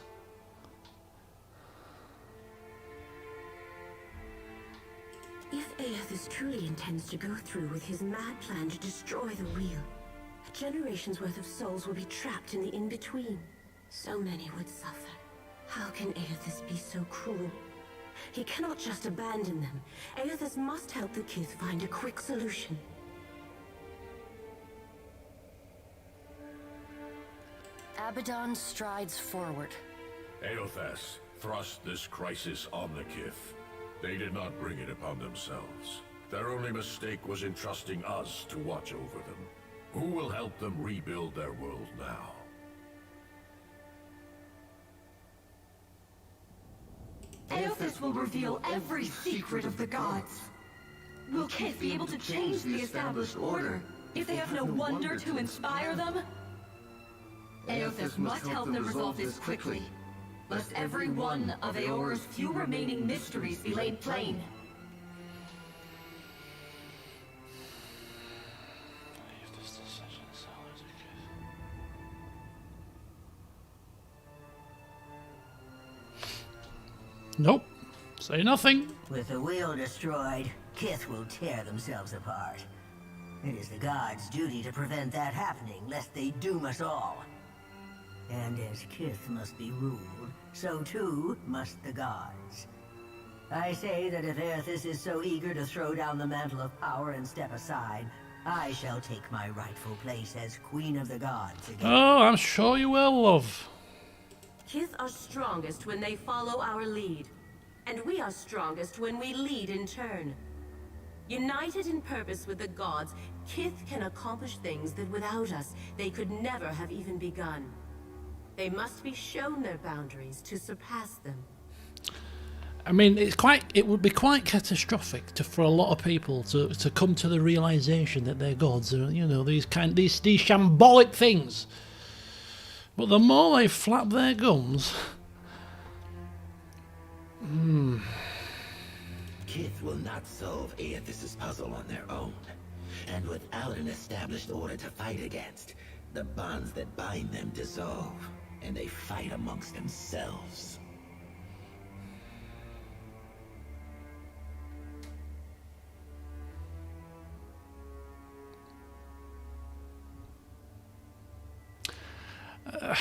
If Eothas truly intends to go through with his mad plan to destroy the wheel, a generation's worth of souls will be trapped in the in-between. So many would suffer. How can Eothas be so cruel? He cannot just abandon them. Eothas must help the Kith find a quick solution. Abaddon strides forward. Eothas thrust this crisis on the Kith. They did not bring it upon themselves. Their only mistake was entrusting us to watch over them. Who will help them rebuild their world now? Eothas will reveal every secret of the gods. Will Kith be able to change the established order if they have no wonder to inspire them? Eothas must help them resolve this quickly, lest every one of Aora's few remaining mysteries be laid plain. Nope. Say nothing. With the wheel destroyed, Kith will tear themselves apart. It is the gods' duty to prevent that happening, lest they doom us all. And as Kith must be ruled, so too must the gods. I say that if Eothas is so eager to throw down the mantle of power and step aside, I shall take my rightful place as Queen of the Gods again. Oh, I'm sure you will, love. Kith are strongest when they follow our lead, and we are strongest when we lead in turn. United in purpose with the gods, Kith can accomplish things that without us, they could never have even begun. They must be shown their boundaries to surpass them. I mean, it would be quite catastrophic for a lot of people to come to the realization that their gods are, you know, these shambolic things. But the more they flap their gums, Kith will not solve Aethys' puzzle on their own. And without an established order to fight against, the bonds that bind them dissolve, and they fight amongst themselves.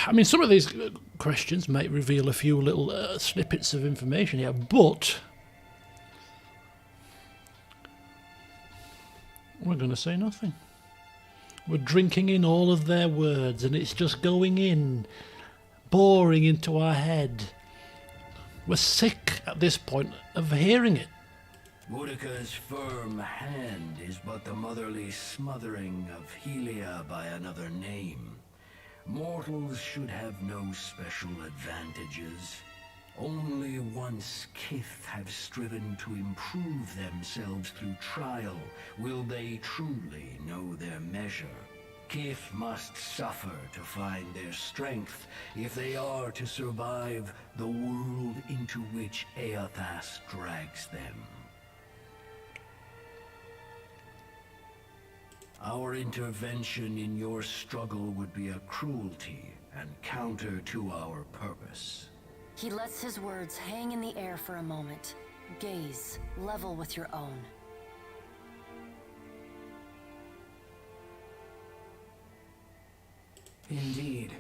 I mean, some of these questions might reveal a few little snippets of information here, but we're going to say nothing. We're drinking in all of their words, and it's just going in, boring into our head. We're sick at this point of hearing it. Boudica's firm hand is but the motherly smothering of Helia by another name. Mortals should have no special advantages. Only once Kith have striven to improve themselves through trial will they truly know their measure. Kith must suffer to find their strength if they are to survive the world into which Aethys drags them. Our intervention in your struggle would be a cruelty and counter to our purpose. He lets his words hang in the air for a moment. Gaze, level with your own. Indeed.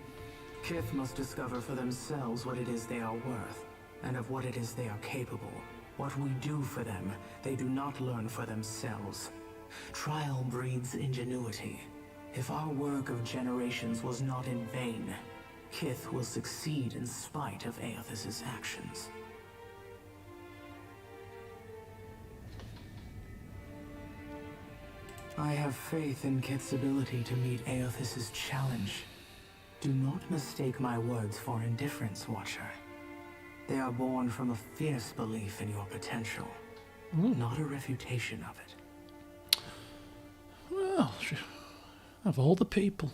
Kith must discover for themselves what it is they are worth, and of what it is they are capable. What we do for them, they do not learn for themselves. Trial breeds ingenuity. If our work of generations was not in vain, Kith will succeed in spite of Aethys' actions. I have faith in Kith's ability to meet Aethys' challenge. Do not mistake my words for indifference, Watcher. They are born from a fierce belief in your potential, not a refutation of it. Well, of all the people.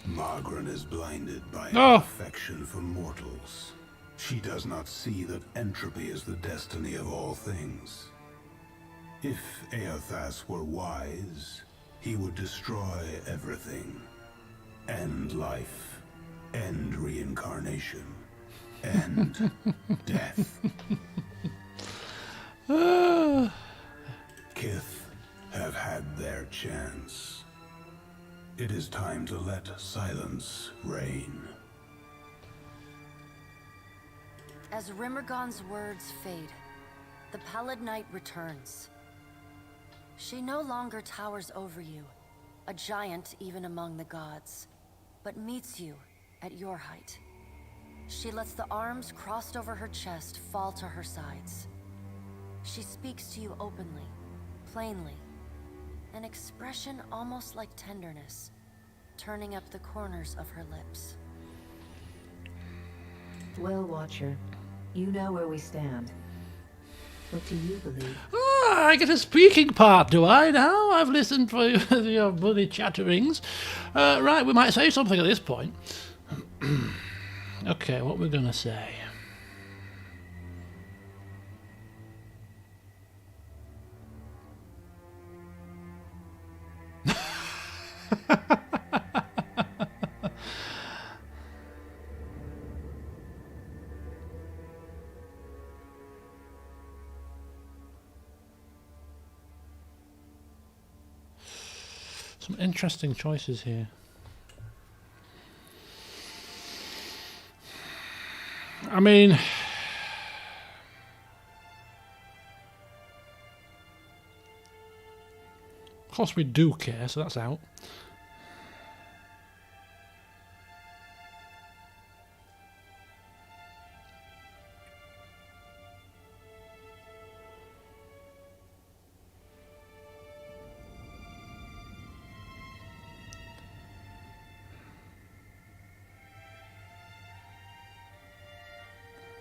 Margaret is blinded by an Oh. affection for mortals. She does not see that entropy is the destiny of all things. If Aethys were wise, he would destroy everything. End life. End reincarnation. End death. Kith have had their chance. It is time to let silence reign. As Rimmergon's words fade, the Pallid Knight returns. She no longer towers over you, a giant even among the gods, but meets you at your height. She lets the arms crossed over her chest fall to her sides. She speaks to you openly, plainly, an expression almost like tenderness, turning up the corners of her lips. Well, Watcher, you know where we stand. What do you believe? I get a speaking part, do I now? I've listened for your bloody chatterings. Right, we might say something at this point. Okay, what we're going to say. Some interesting choices here. I mean, of course we do care, so that's out.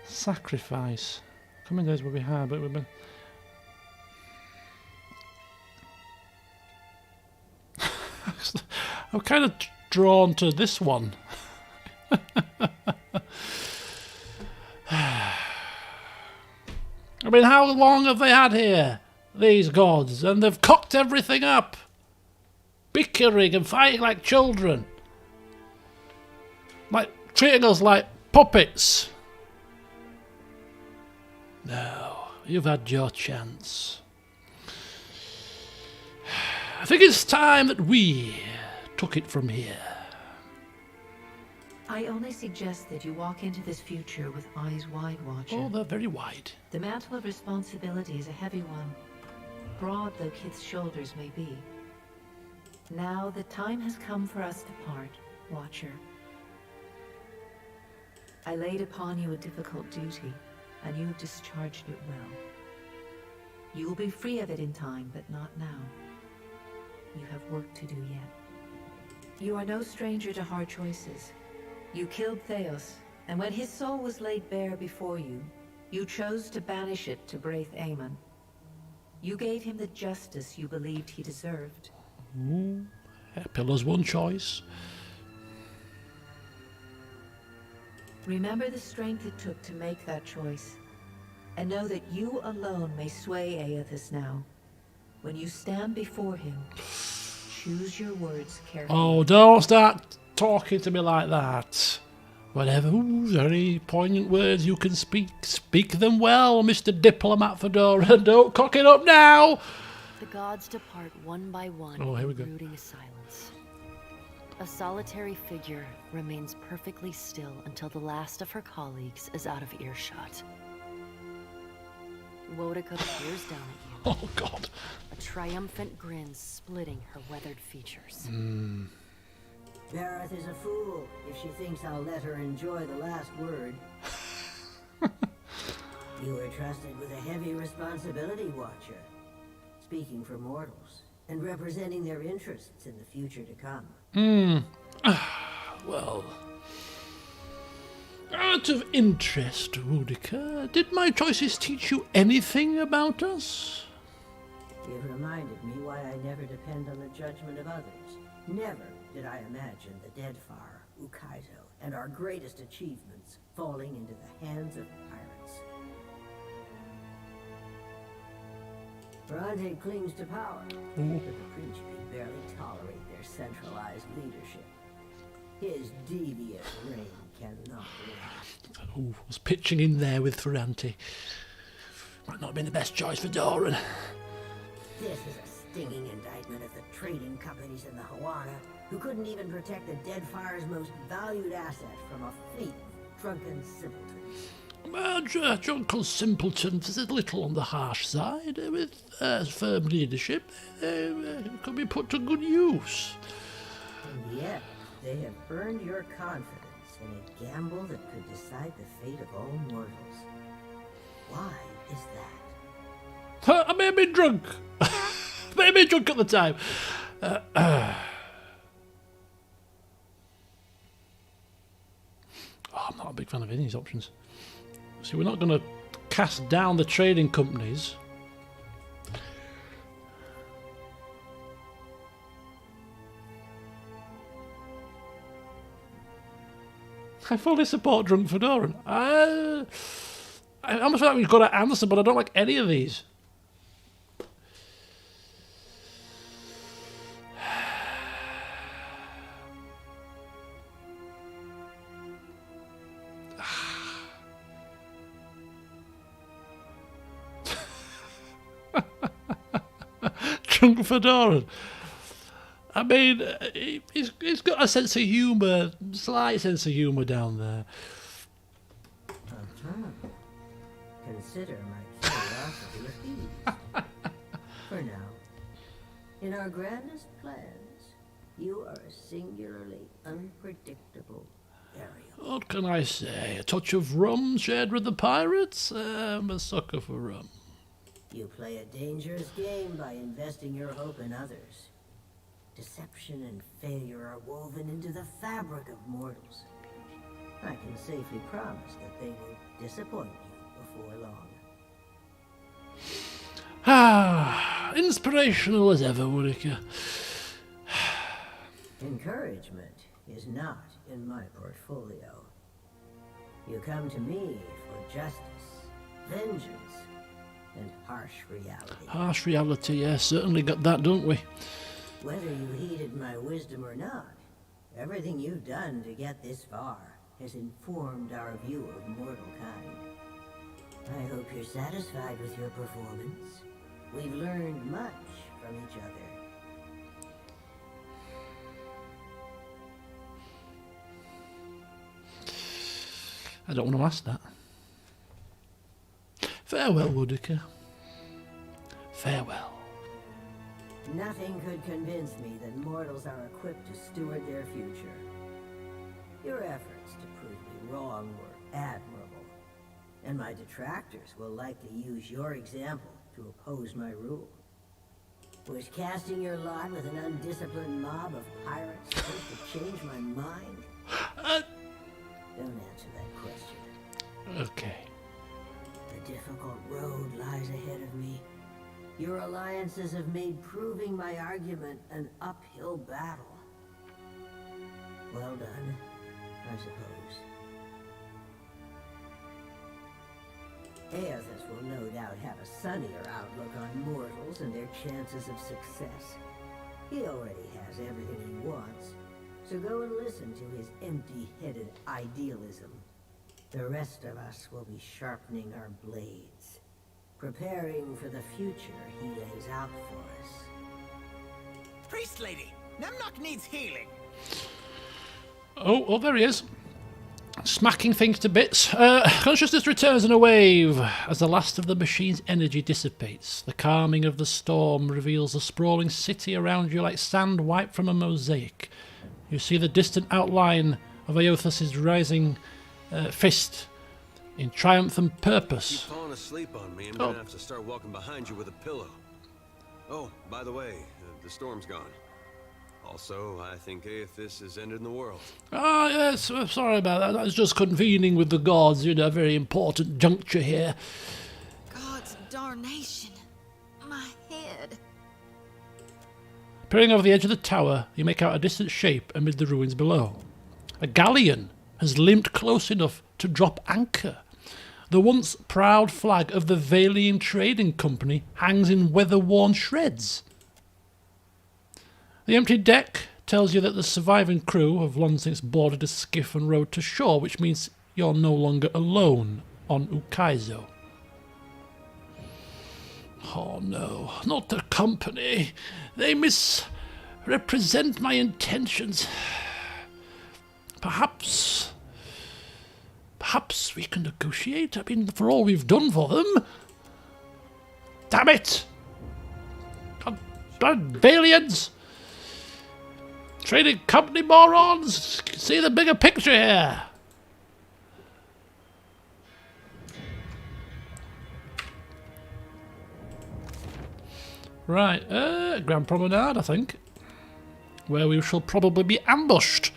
Sacrifice. Coming days will be hard, but we've been. I'm kind of drawn to this one. I mean, how long have they had here, these gods? And they've cocked everything up. Bickering and fighting like children. Like, treating us like puppets. No, you've had your chance. I think it's time that we took it from here. I only suggest that you walk into this future with eyes wide, Watcher. Oh, they're very wide. The mantle of responsibility is a heavy one, broad though Kith's shoulders may be. Now the time has come for us to part, Watcher. I laid upon you a difficult duty, and you discharged it well. You will be free of it in time, but not now. You have work to do yet. You are no stranger to hard choices. You killed Theos, and when his soul was laid bare before you, you chose to banish it to Braith Aemon. You gave him the justice you believed he deserved. Ooh, Pillar's one choice. Remember the strength it took to make that choice, and know that you alone may sway Aethys now. When you stand before him, choose your words carefully. Oh, don't start talking to me like that. Whatever, very poignant words you can speak. Speak them well, Mr. Diplomat Fedoran. Don't cock it up now. The gods depart one by one, oh, here we go. brooding silence. A solitary figure remains perfectly still until the last of her colleagues is out of earshot. Wodika peers down at you. Oh, God. A triumphant grin splitting her weathered features. Bareth is a fool if she thinks I'll let her enjoy the last word. You were trusted with a heavy responsibility, Watcher. Speaking for mortals, and representing their interests in the future to come. Well, out of interest, Wodika, did my choices teach you anything about us? You've reminded me why I never depend on the judgment of others. Never did I imagine the Deadfire, Ukaizo, and our greatest achievements falling into the hands of pirates. Bronte clings to power, but the Principe barely tolerate their centralized leadership. His devious reign cannot last. Oh, was pitching in there with Ferranti. Might not have been the best choice for Doran. This is a stinging indictment of the trading companies in the Hawana, who couldn't even protect the Deadfire's most valued asset from a fleet of drunken simpletons. Well, drunken simpletons is a little on the harsh side. With firm leadership, they could be put to good use. And yet, they have earned your confidence in a gamble that could decide the fate of all mortals. Why is that? I may have been drunk. May have been drunk at the time. I'm not a big fan of any of these options. See, we're not going to cast down the trading companies. I fully support Drunk Fedoran. I almost feel like we've got to answer, but I don't like any of these. Drunk Fedoran. I mean, he's got a sense of humour, slight sense of humour down there. Consider my curiosity appeased. For now, in our grandest plans, you are a singularly unpredictable variable. What can I say? A touch of rum shared with the pirates? I'm a sucker for rum. You play a dangerous game by investing your hope in others. Deception and failure are woven into the fabric of mortals. I can safely promise that they will disappoint you before long. Ah, inspirational as ever, Whittaker. Encouragement is not in my portfolio. You come to me for justice, vengeance, and harsh reality. Harsh reality, yeah, certainly got that, don't we? Whether you heeded my wisdom or not, everything you've done to get this far has informed our view of mortal kind. I hope you're satisfied with your performance. We've learned much from each other. I don't want to ask that. Farewell, Whittaker. Farewell. Nothing could convince me that mortals are equipped to steward their future. Your efforts to prove me wrong were admirable, and my detractors will likely use your example to oppose my rule. Was casting your lot with an undisciplined mob of pirates supposed to change my mind? Don't answer that question. Okay. A difficult road lies ahead of me. Your alliances have made proving my argument an uphill battle. Well done, I suppose. Aethys will no doubt have a sunnier outlook on mortals and their chances of success. He already has everything he wants, so go and listen to his empty-headed idealism. The rest of us will be sharpening our blades, preparing for the future he lays out for us. Priest lady, Nemnock needs healing. Oh, there he is. Smacking things to bits. Consciousness returns in a wave as the last of the machine's energy dissipates. The calming of the storm reveals a sprawling city around you like sand wiped from a mosaic. You see the distant outline of Aethys' rising fist in triumph and purpose. You've fallen asleep on me. I'm gonna have to start walking behind you with a pillow. Oh, by the way, the storm's gone. Also, I think Aethys has ended the world. Ah, yes, sorry about that. That's just convening with the gods, a very important juncture here. God's darnation. My head. Peering over the edge of the tower, you make out a distant shape amid the ruins below. A galleon has limped close enough to drop anchor. The once proud flag of the Valian Trading Company hangs in weather-worn shreds. The empty deck tells you that the surviving crew have long since boarded a skiff and rowed to shore, which means you're no longer alone on Ukaizo. Oh no, not the company. They misrepresent my intentions. Perhaps we can negotiate. I mean, for all we've done for them. Damn it! Valians! Trading company morons! See the bigger picture here! Right, Grand Promenade, I think. Where we shall probably be ambushed.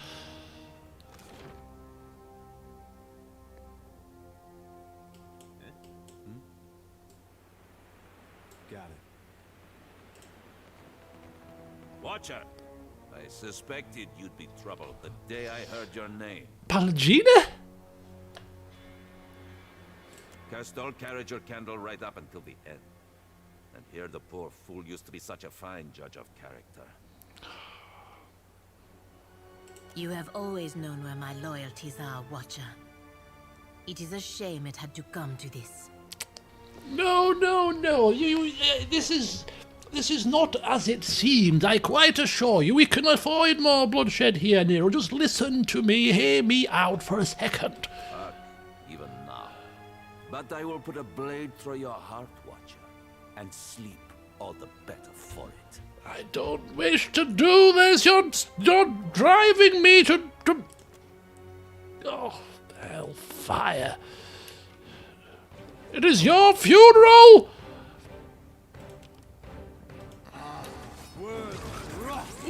Got it. Watcher! I suspected you'd be trouble the day I heard your name. Palgina? Castol carried your candle right up until the end. And here the poor fool used to be such a fine judge of character. You have always known where my loyalties are, Watcher. It is a shame it had to come to this. No. This is This is not as it seems, I quite assure you. We can avoid more bloodshed here, Nero. Just listen to me, hear me out for a second. Even now. But I will put a blade through your heart, Watcher, and sleep all the better for it. I don't wish to do this. You're driving me to... Oh, hellfire. It is your funeral!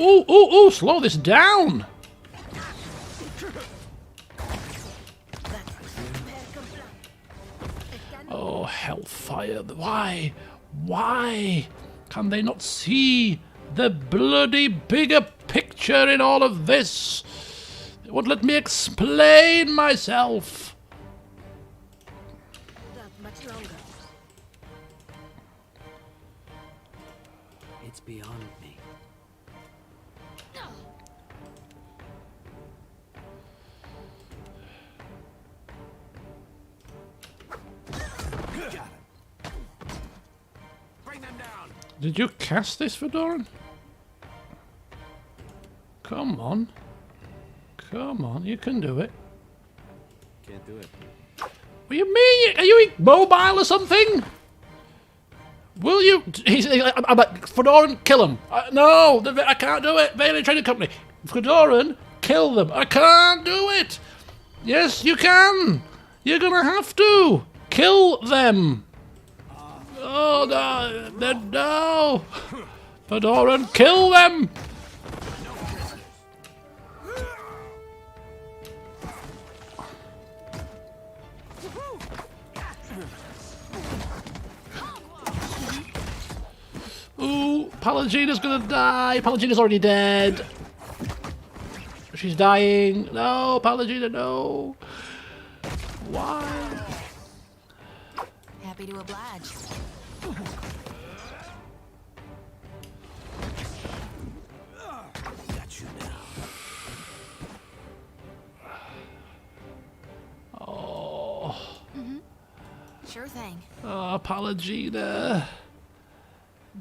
Ooh, slow this down! Oh, hellfire. Why? Why can they not see the bloody bigger picture in all of this? They won't let me explain myself. Not much longer. It's beyond me. Did you cast this, Fedoran? Come on. Come on, you can do it. Can't do it. What do you mean? Are you immobile or something? Will you? I'm like, Fedoran, kill him. No, I can't do it. Valen Trading Company. Fedoran, kill them. I can't do it. Yes, you can. You're gonna have to. Kill them. Oh, no. Fedoran, kill them. Ooh, Palagina's gonna die. Palagina's already dead. She's dying. No, Palagina, no. Why? Happy to oblige. Got you now. Oh. Sure thing. Oh, Palagina.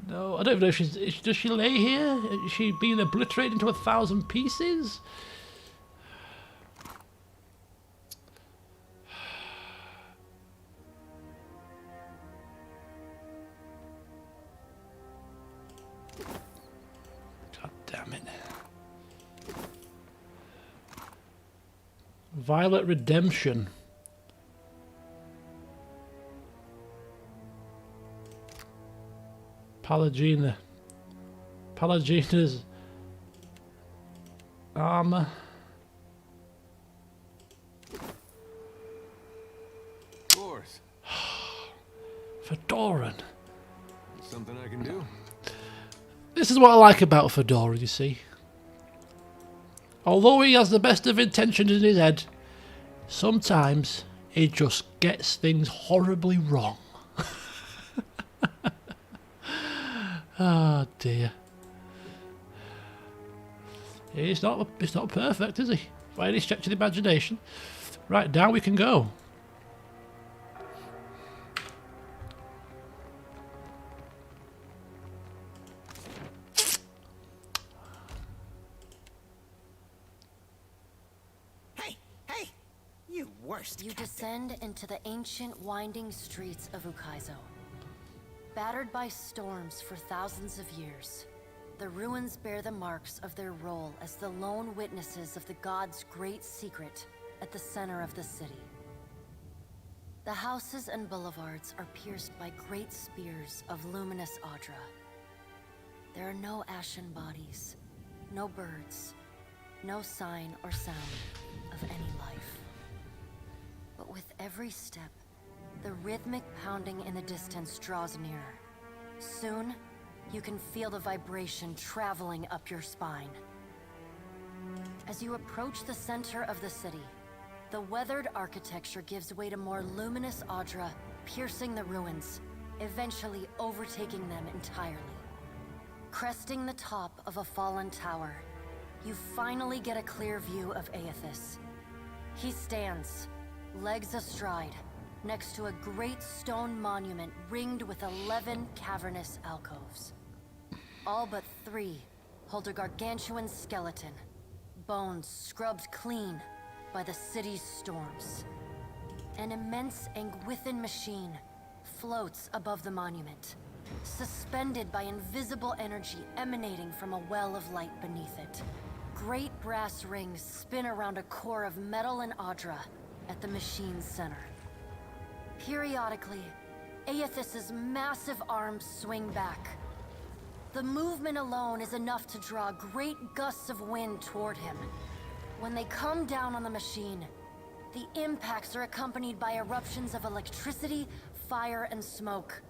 No, I don't even know if does she lay here? Is she being obliterated into 1,000 pieces? God damn it. Violet Redemption. Palagina's armor. Of course. Fedoran. Something I can do. This is what I like about Fedoran, you see. Although he has the best of intentions in his head, sometimes he just gets things horribly wrong. Oh dear. It's not perfect, is he? By any stretch of the imagination. Right, down we can go. Hey, you worst. You descend into the ancient winding streets of Ukaizo. Battered by storms for thousands of years, the ruins bear the marks of their role as the lone witnesses of the god's great secret at the center of the city. The houses and boulevards are pierced by great spears of luminous Audra. There are no ashen bodies, no birds, no sign or sound of any life. But with every step, the rhythmic pounding in the distance draws nearer. Soon, you can feel the vibration traveling up your spine. As you approach the center of the city, the weathered architecture gives way to more luminous Audra, piercing the ruins, eventually overtaking them entirely. Cresting the top of a fallen tower, you finally get a clear view of Aethys. He stands, legs astride, next to a great stone monument ringed with 11 cavernous alcoves. all but 3 hold a gargantuan skeleton, bones scrubbed clean by the city's storms. An immense Angwithan machine floats above the monument, suspended by invisible energy emanating from a well of light beneath it. Great brass rings spin around a core of metal and Audra at the machine's center. Periodically, Aethys's massive arms swing back. The movement alone is enough to draw great gusts of wind toward him. When they come down on the machine, the impacts are accompanied by eruptions of electricity, fire, and smoke.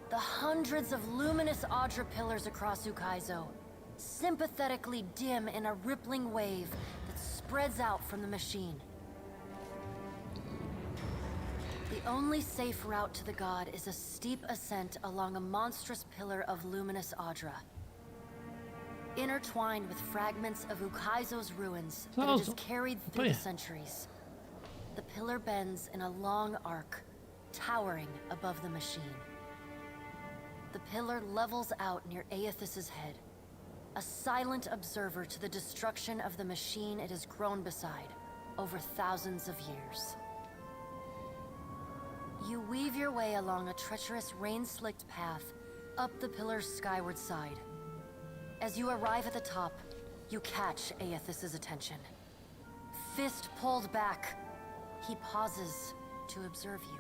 The hundreds of luminous Audra pillars across Ukaizo sympathetically dim in a rippling wave that spreads out from the machine. The only safe route to the god is a steep ascent along a monstrous pillar of luminous Audra. Intertwined with fragments of Ukaizo's ruins that it has carried through the centuries. The pillar bends in a long arc, towering above the machine. The pillar levels out near Aethys's head, a silent observer to the destruction of the machine it has grown beside over thousands of years. You weave your way along a treacherous, rain-slicked path up the pillar's skyward side. As you arrive at the top, you catch Aethys's attention. Fist pulled back, he pauses to observe you.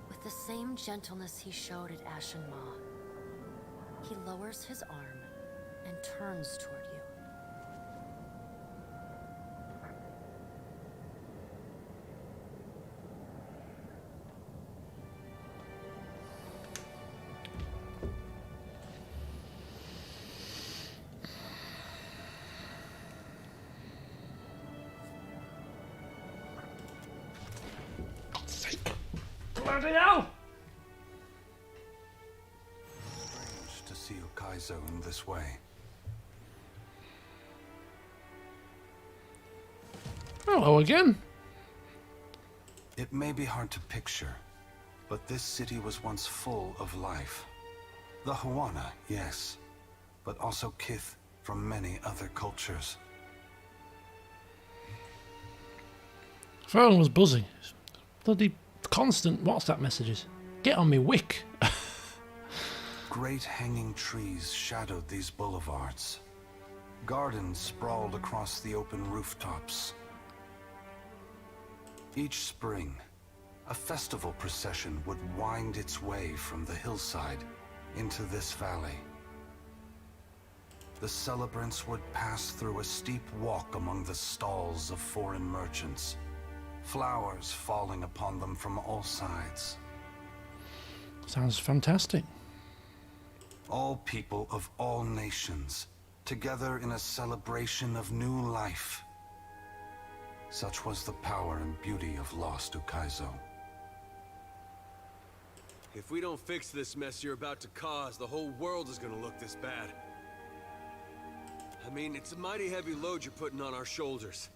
With the same gentleness he showed at Ashen Maw, he lowers his arm and turns toward you. Bloody hell! Strange to see Ukaizo in this way. Hello again. It may be hard to picture, but this city was once full of life. The Huana, yes, but also Kith from many other cultures. Phone was buzzing. Bloody constant WhatsApp messages. Get on me wick. Great hanging trees shadowed these boulevards. Gardens sprawled across the open rooftops. Each spring, a festival procession would wind its way from the hillside into this valley. The celebrants would pass through a steep walk among the stalls of foreign merchants, flowers falling upon them from all sides. Sounds fantastic. All people of all nations, together in a celebration of new life. Such was the power and beauty of lost Ukaizo. If we don't fix this mess you're about to cause, the whole world is gonna look this bad. I mean, it's a mighty heavy load you're putting on our shoulders.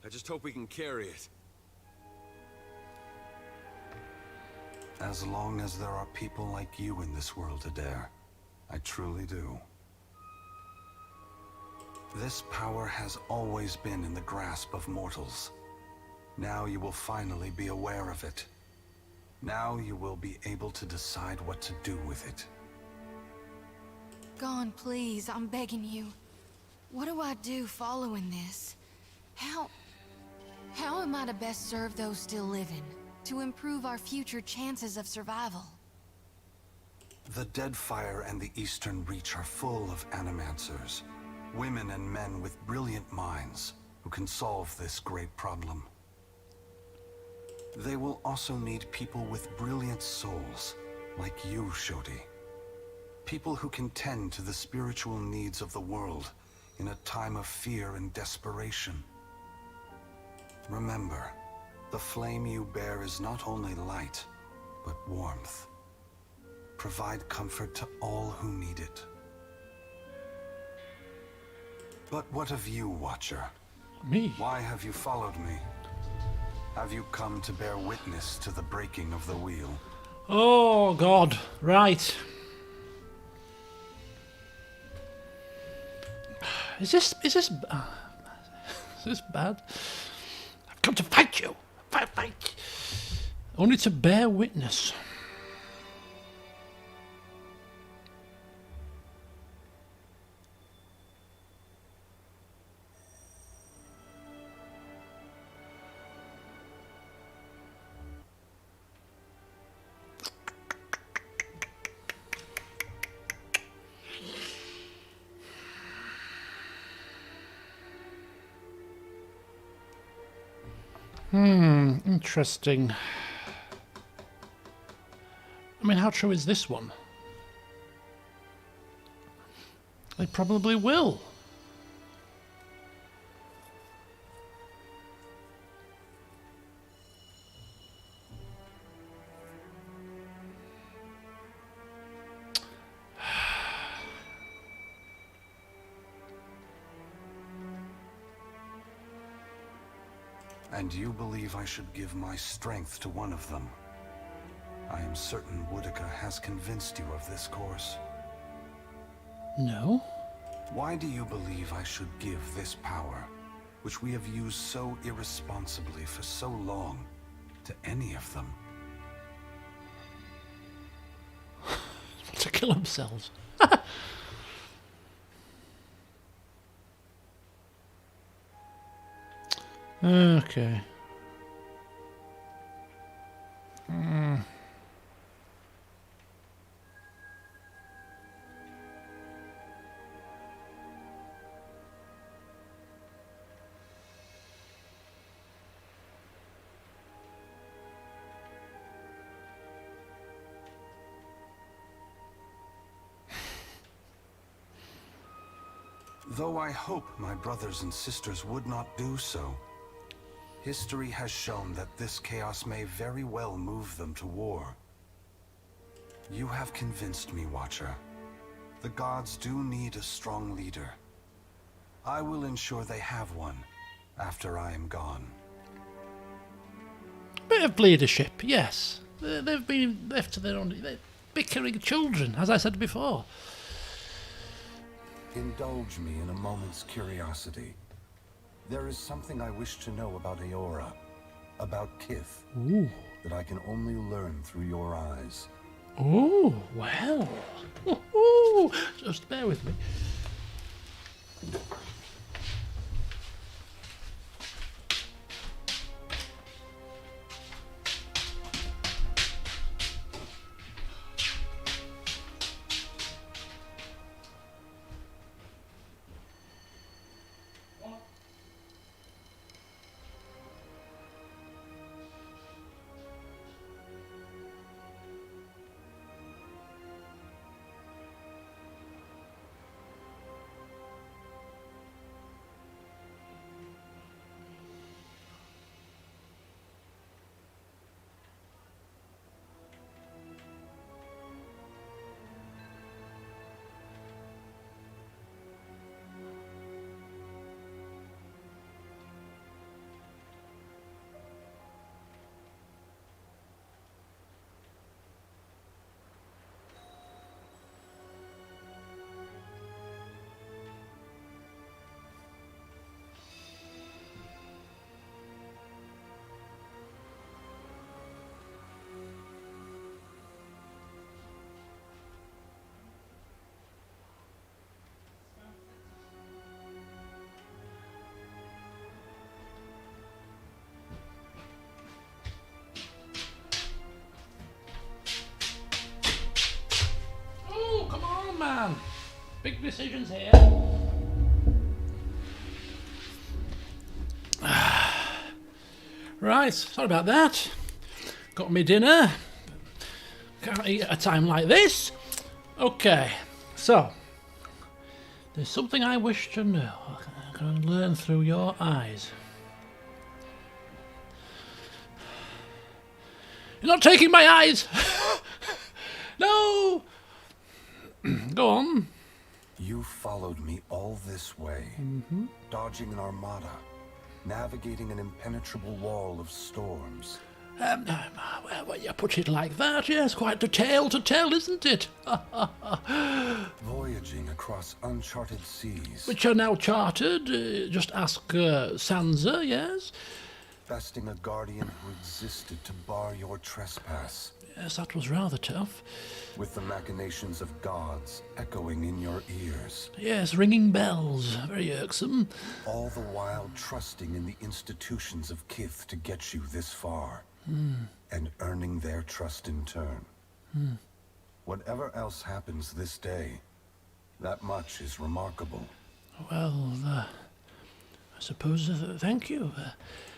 I just hope we can carry it. As long as there are people like you in this world, Adair, I truly do. This power has always been in the grasp of mortals. Now you will finally be aware of it. Now you will be able to decide what to do with it. Gone, please, I'm begging you. What do I do following this? How am I to best serve those still living? To improve our future chances of survival? The Deadfire and the Eastern Reach are full of animancers. Women and men with brilliant minds who can solve this great problem. They will also need people with brilliant souls, like you, Shodi. People who can tend to the spiritual needs of the world in a time of fear and desperation. Remember, the flame you bear is not only light, but warmth. Provide comfort to all who need it. But what of you, Watcher? Me? Why have you followed me? Have you come to bear witness to the breaking of the wheel? Oh, God. Right. Is this bad? I've come to fight you. Fight. Only to bear witness. Interesting. I mean, how true is this one? They probably will. And you believe I should give my strength to one of them? I am certain Woodica has convinced you of this course. No. Why do you believe I should give this power, which we have used so irresponsibly for so long, to any of them? To kill themselves. Okay. Though I hope my brothers and sisters would not do so, history has shown that this chaos may very well move them to war. You have convinced me, Watcher. The gods do need a strong leader. I will ensure they have one after I am gone. Bit of leadership, yes. They've been left to their own. They're bickering children, as I said before. Indulge me in a moment's curiosity. There is something I wish to know about Eora, about Kith, that I can only learn through your eyes. Oh, well. Ooh, just bear with me. Man, big decisions here. Right, sorry about that. Got me dinner. Can't eat at a time like this. Okay, so there's something I wish to know. I can learn through your eyes. You're not taking my eyes. No. Go on. You followed me all this way, dodging an armada, navigating an impenetrable wall of storms, Well, you put it like that, yes, quite a tale to tell, isn't it? Voyaging across uncharted seas. Which are now charted, just ask Sansa, yes? Besting a guardian who existed to bar your trespass. Yes, that was rather tough. With the machinations of gods echoing in your ears. Yes, ringing bells, very irksome. All the while trusting in the institutions of Kith to get you this far. And earning their trust in turn. Whatever else happens this day, that much is remarkable. Well, I suppose, thank you.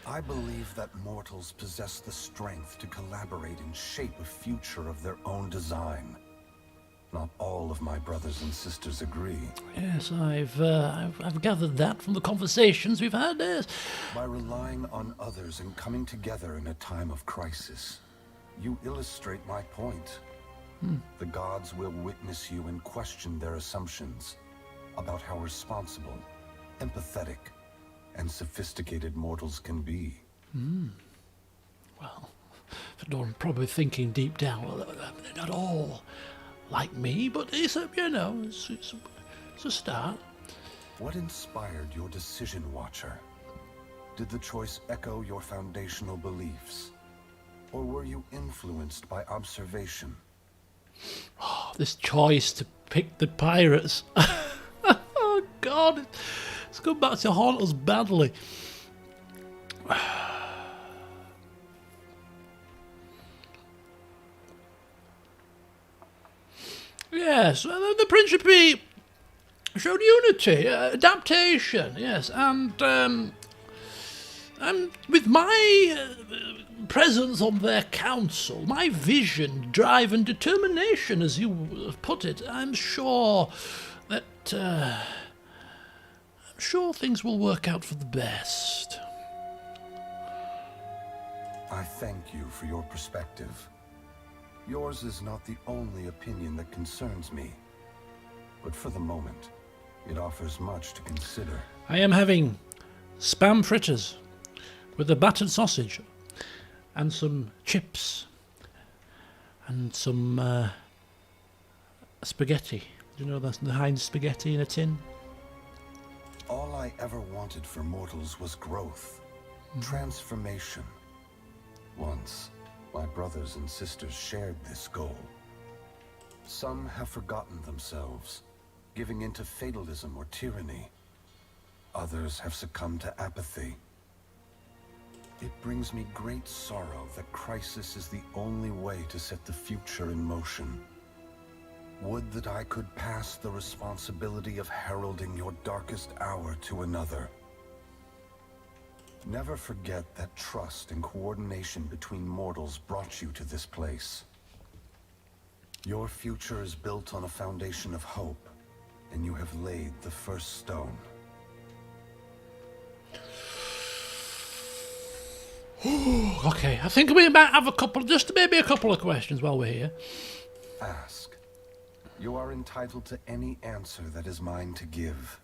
I believe that mortals possess the strength to collaborate and shape a future of their own design. Not all of my brothers and sisters agree. Yes, I've gathered that from the conversations we've had, yes. By relying on others and coming together in a time of crisis, you illustrate my point. The gods will witness you and question their assumptions about how responsible, empathetic, and sophisticated mortals can be. Well, Fedoran probably thinking deep down, well, they're not all like me, but it's a, you know, it's a start. What inspired your decision, Watcher? Did the choice echo your foundational beliefs? Or were you influenced by observation? Oh, this choice to pick the pirates. Oh, God. It's come back to haunt us badly. Yes, the Principe showed unity, adaptation, yes, and with my presence on their council, my vision, drive and determination, as you put it, I'm sure that, things will work out for the best. I thank you for your perspective. Yours is not the only opinion that concerns me, but for the moment, it offers much to consider. I am having spam fritters with a battered sausage and some chips and some spaghetti. Do you know that's the Heinz spaghetti in a tin? All I ever wanted for mortals was growth, transformation. Once, my brothers and sisters shared this goal. Some have forgotten themselves, giving into fatalism or tyranny. Others have succumbed to apathy. It brings me great sorrow that crisis is the only way to set the future in motion. Would that I could pass the responsibility of heralding your darkest hour to another. Never forget that trust and coordination between mortals brought you to this place. Your future is built on a foundation of hope, and you have laid the first stone. Okay, I think we might have maybe a couple of questions while we're here. Ask. You are entitled to any answer that is mine to give.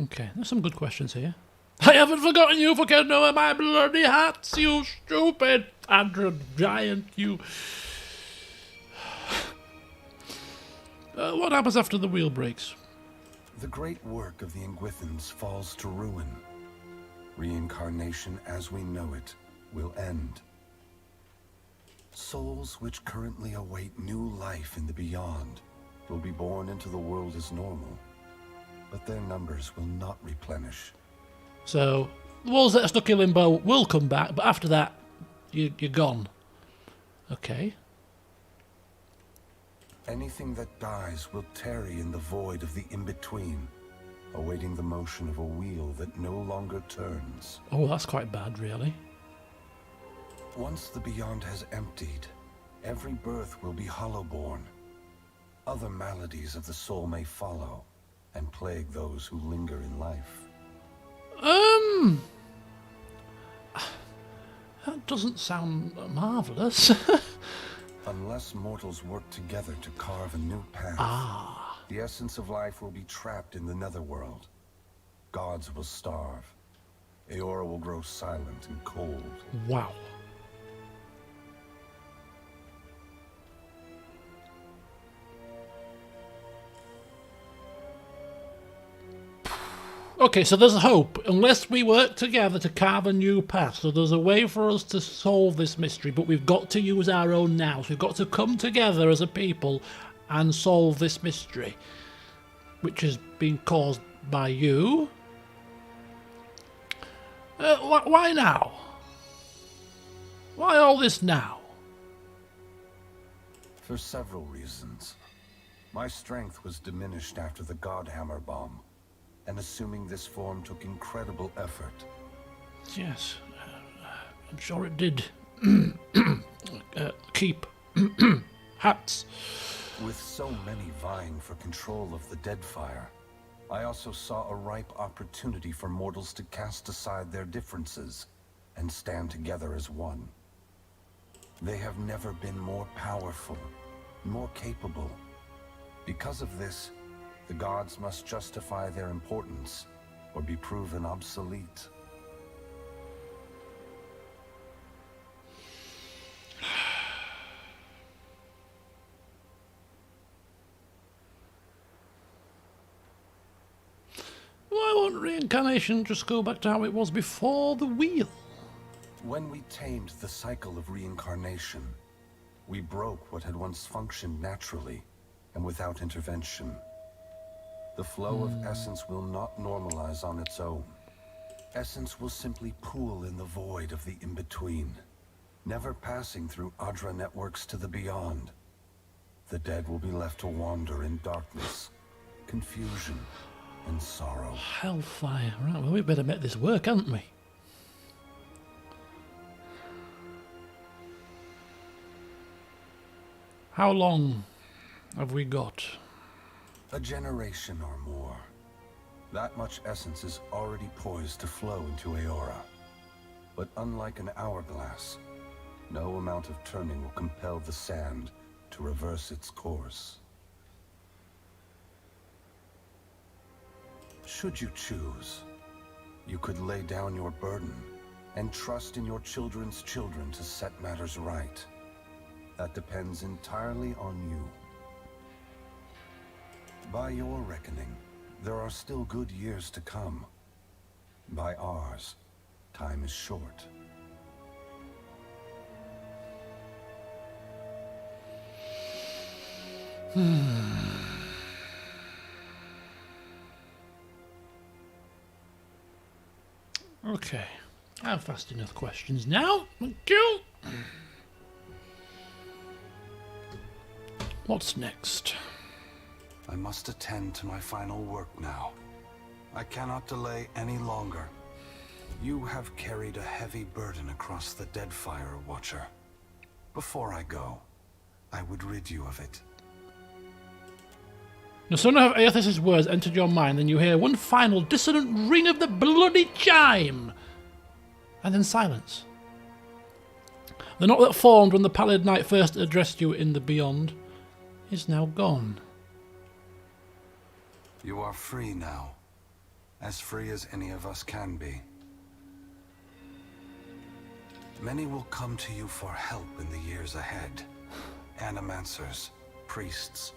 Okay, there's some good questions here. I haven't forgotten you for getting over my bloody hats, you stupid android giant, you. What happens after the wheel breaks? The great work of the Ingwithans falls to ruin. Reincarnation as we know it will end. Souls which currently await new life in the beyond will be born into the world as normal, but their numbers will not replenish. So, the ones that are stuck in limbo will come back, but after that, you're gone. Okay. Anything that dies will tarry in the void of the in-between, awaiting the motion of a wheel that no longer turns. Oh, that's quite bad, really. Once the beyond has emptied, every birth will be hollow-born. Other maladies of the soul may follow, and plague those who linger in life. That doesn't sound marvellous. Unless mortals work together to carve a new path, the essence of life will be trapped in the netherworld. Gods will starve. Eora will grow silent and cold. Wow. Okay, so there's hope, unless we work together to carve a new path. So there's a way for us to solve this mystery, but we've got to use our own now. So we've got to come together as a people and solve this mystery, which has been caused by you. Why now? Why all this now? For several reasons. My strength was diminished after the Godhammer bomb, and assuming this form took incredible effort. Yes, I'm sure it did. Keep hats. With so many vying for control of the Deadfire, I also saw a ripe opportunity for mortals to cast aside their differences and stand together as one. They have never been more powerful, more capable. Because of this, the gods must justify their importance or be proven obsolete. Why won't reincarnation just go back to how it was before the wheel? When we tamed the cycle of reincarnation, we broke what had once functioned naturally and without intervention. The flow of essence will not normalize on its own. Essence will simply pool in the void of the in-between, never passing through Adra networks to the beyond. The dead will be left to wander in darkness, confusion, and sorrow. Hellfire. Right, well, we better make this work, haven't we? How long have we got? A generation or more. That much essence is already poised to flow into Aora. But unlike an hourglass, no amount of turning will compel the sand to reverse its course. Should you choose, you could lay down your burden and trust in your children's children to set matters right. That depends entirely on you. By your reckoning, there are still good years to come. By ours, time is short. Okay, I've asked enough questions now. Thank you. What's next? I must attend to my final work now. I cannot delay any longer. You have carried a heavy burden across the Deadfire, Watcher. Before I go, I would rid you of it. No sooner have Aethys' words entered your mind than you hear one final dissonant ring of the bloody chime, and then silence. The knot that formed when the pallid knight first addressed you in the beyond is now gone. You are free now, as free as any of us can be. Many will come to you for help in the years ahead. Animancers, priests,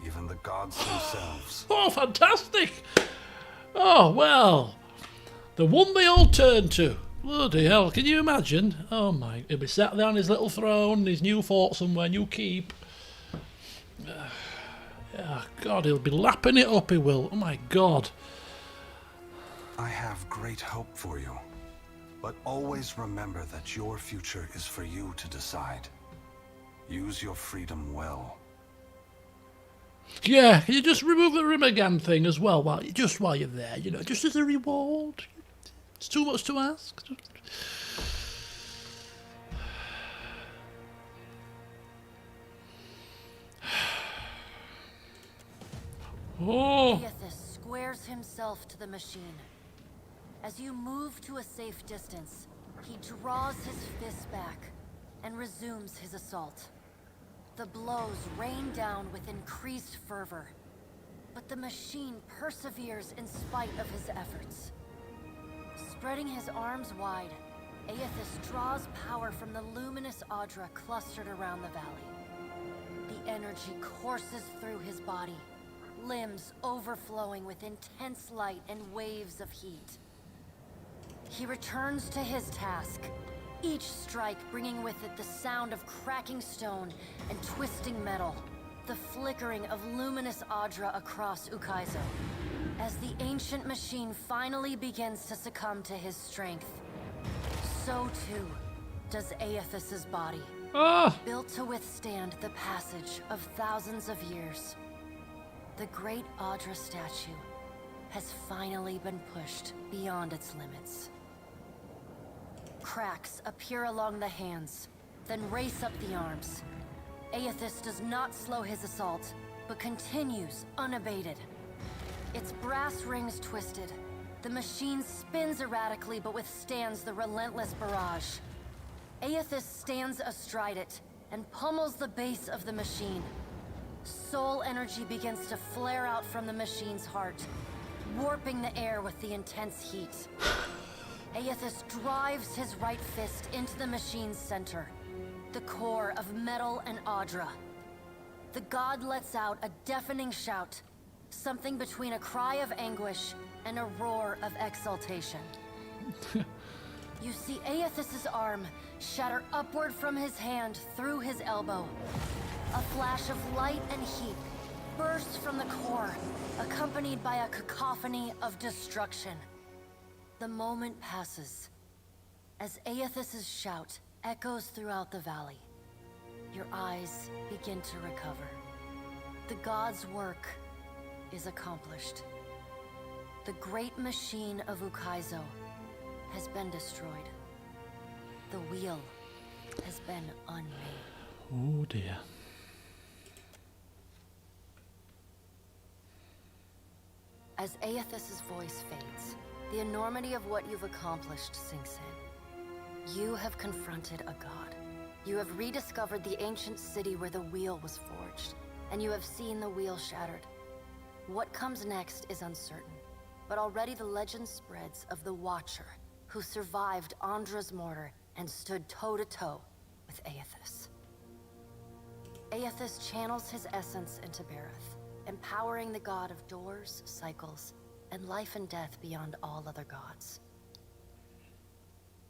even the gods themselves. Oh, fantastic! Oh, well, the one they all turn to. Bloody hell, can you imagine? Oh my, he'll be sat there on his little throne, his new fort somewhere, new keep. Oh, God, he'll be lapping it up, he will. Oh my God. I have great hope for you, but always remember that your future is for you to decide. Use your freedom well. Yeah, can you just remove the Rimmergan thing as well, while you're there, you know, just as a reward? It's too much to ask. Oh. Aethys squares himself to the machine. As you move to a safe distance, he draws his fists back and resumes his assault. The blows rain down with increased fervor, but the machine perseveres in spite of his efforts. Spreading his arms wide, Aethys draws power from the luminous Adra clustered around the valley. The energy courses through his body, limbs overflowing with intense light and waves of heat. He returns to his task, each strike bringing with it the sound of cracking stone and twisting metal, the flickering of luminous Adra across Ukaizo. As the ancient machine finally begins to succumb to his strength, so too does Aethys's body. Built to withstand the passage of thousands of years, the great Adra statue has finally been pushed beyond its limits. Cracks appear along the hands, then race up the arms. Aethys does not slow his assault, but continues unabated. Its brass rings twisted, the machine spins erratically but withstands the relentless barrage. Aethys stands astride it and pummels the base of the machine. Soul energy begins to flare out from the machine's heart, warping the air with the intense heat. Aethys drives his right fist into the machine's center, the core of metal and Adra. The god lets out a deafening shout, something between a cry of anguish and a roar of exultation. You see Aethys's arm shatter upward from his hand through his elbow. A flash of light and heat bursts from the core, accompanied by a cacophony of destruction. The moment passes. As Aethys's shout echoes throughout the valley, your eyes begin to recover. The god's work is accomplished. The great machine of Ukaizo has been destroyed. The wheel has been unmade. Oh dear. As Aethys's voice fades, the enormity of what you've accomplished sinks in. You have confronted a god. You have rediscovered the ancient city where the wheel was forged, and you have seen the wheel shattered. What comes next is uncertain, but already the legend spreads of the Watcher, who survived Andra's mortar and stood toe-to-toe with Aethys. Aethys channels his essence into Bareth, empowering the god of doors, cycles, and life and death beyond all other gods.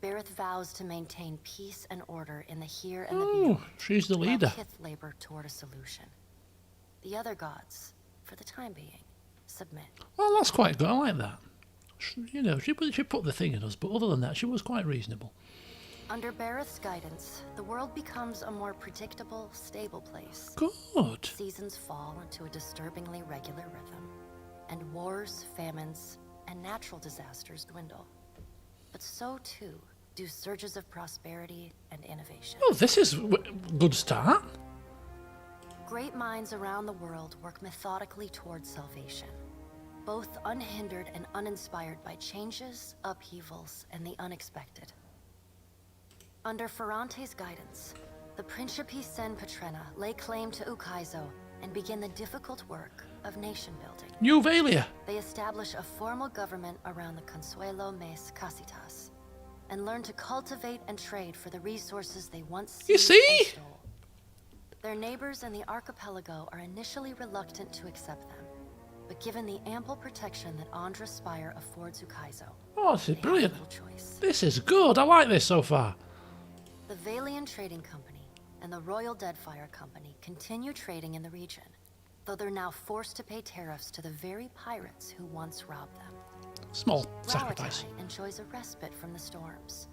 Bareth vows to maintain peace and order in the here and the beyond. She's the leader. While Kith labor toward a solution. The other gods, for the time being, submit. Well, that's quite good. I like that. You know, she put the thing in us, but other than that, she was quite reasonable. Under Bareth's guidance, the world becomes a more predictable, stable place. Good. Seasons fall into a disturbingly regular rhythm, and wars, famines, and natural disasters dwindle. But so too do surges of prosperity and innovation. Well, this is a good start. Great minds around the world work methodically towards salvation, both unhindered and uninspired by changes, upheavals, and the unexpected. Under Ferrante's guidance, the Principi Sen Petrena lay claim to Ukaizo and begin the difficult work of nation building. New Valia. They establish a formal government around the Consuelo Mes Casitas and learn to cultivate and trade for the resources they once seized You see? and stole. Their neighbors in the archipelago are initially reluctant to accept them, but given the ample protection that Andra's Spire affords Ukaizo, Oh, this is they brilliant. have little choice. This is good. I like this so far. The Valian Trading Company and the Royal Deadfire Company continue trading in the region, though they're now forced to pay tariffs to the very pirates who once robbed them. Small sacrifice. Ralatai enjoys a respite from the storms,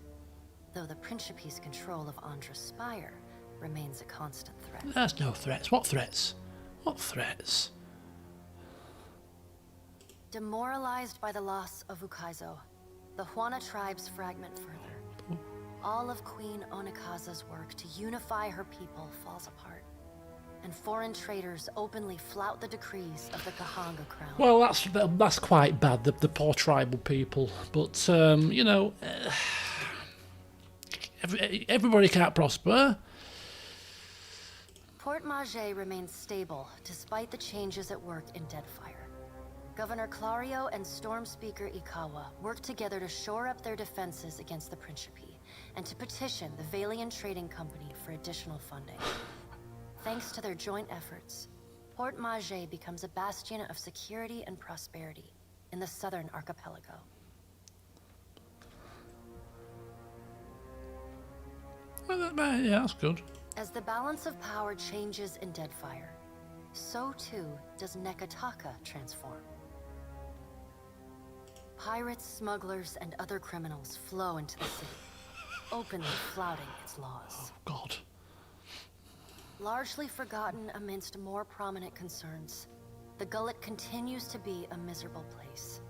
though the Principi's control of Andra's Spire remains a constant threat. There's no threats. What threats? What threats? Demoralized by the loss of Ukaizo, the Huana tribes fragment further. All of Queen Onikaza's work to unify her people falls apart, and foreign traders openly flout the decrees of the Kahanga crown. Well, that's quite bad, the poor tribal people. But, you know, everybody can't prosper. Port Maje remains stable despite the changes at work in Deadfire. Governor Clario and Storm Speaker Ikawa work together to shore up their defenses against the Principi and to petition the Valian Trading Company for additional funding. Thanks to their joint efforts, Port Mage becomes a bastion of security and prosperity in the southern archipelago. Well, yeah, that's good. As the balance of power changes in Deadfire, so too does Nekataka transform. Pirates, smugglers, and other criminals flow into the city, openly flouting its laws. Oh, God. Largely forgotten amidst more prominent concerns, the Gullet continues to be a miserable place,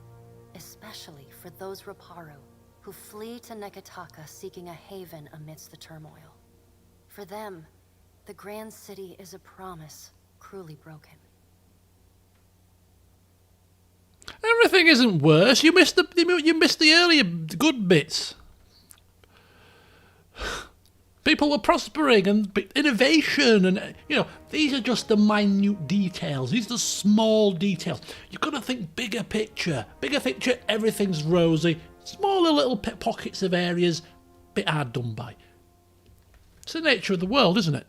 especially for those Raparu who flee to Nekataka seeking a haven amidst the turmoil. For them, the Grand City is a promise cruelly broken. Everything isn't worse. You missed the earlier good bits. People were prospering and innovation, and these are just the minute details. These are the small details. You've got to think bigger picture. Bigger picture, everything's rosy. Smaller little pockets of areas, bit hard done by. It's the nature of the world, isn't it?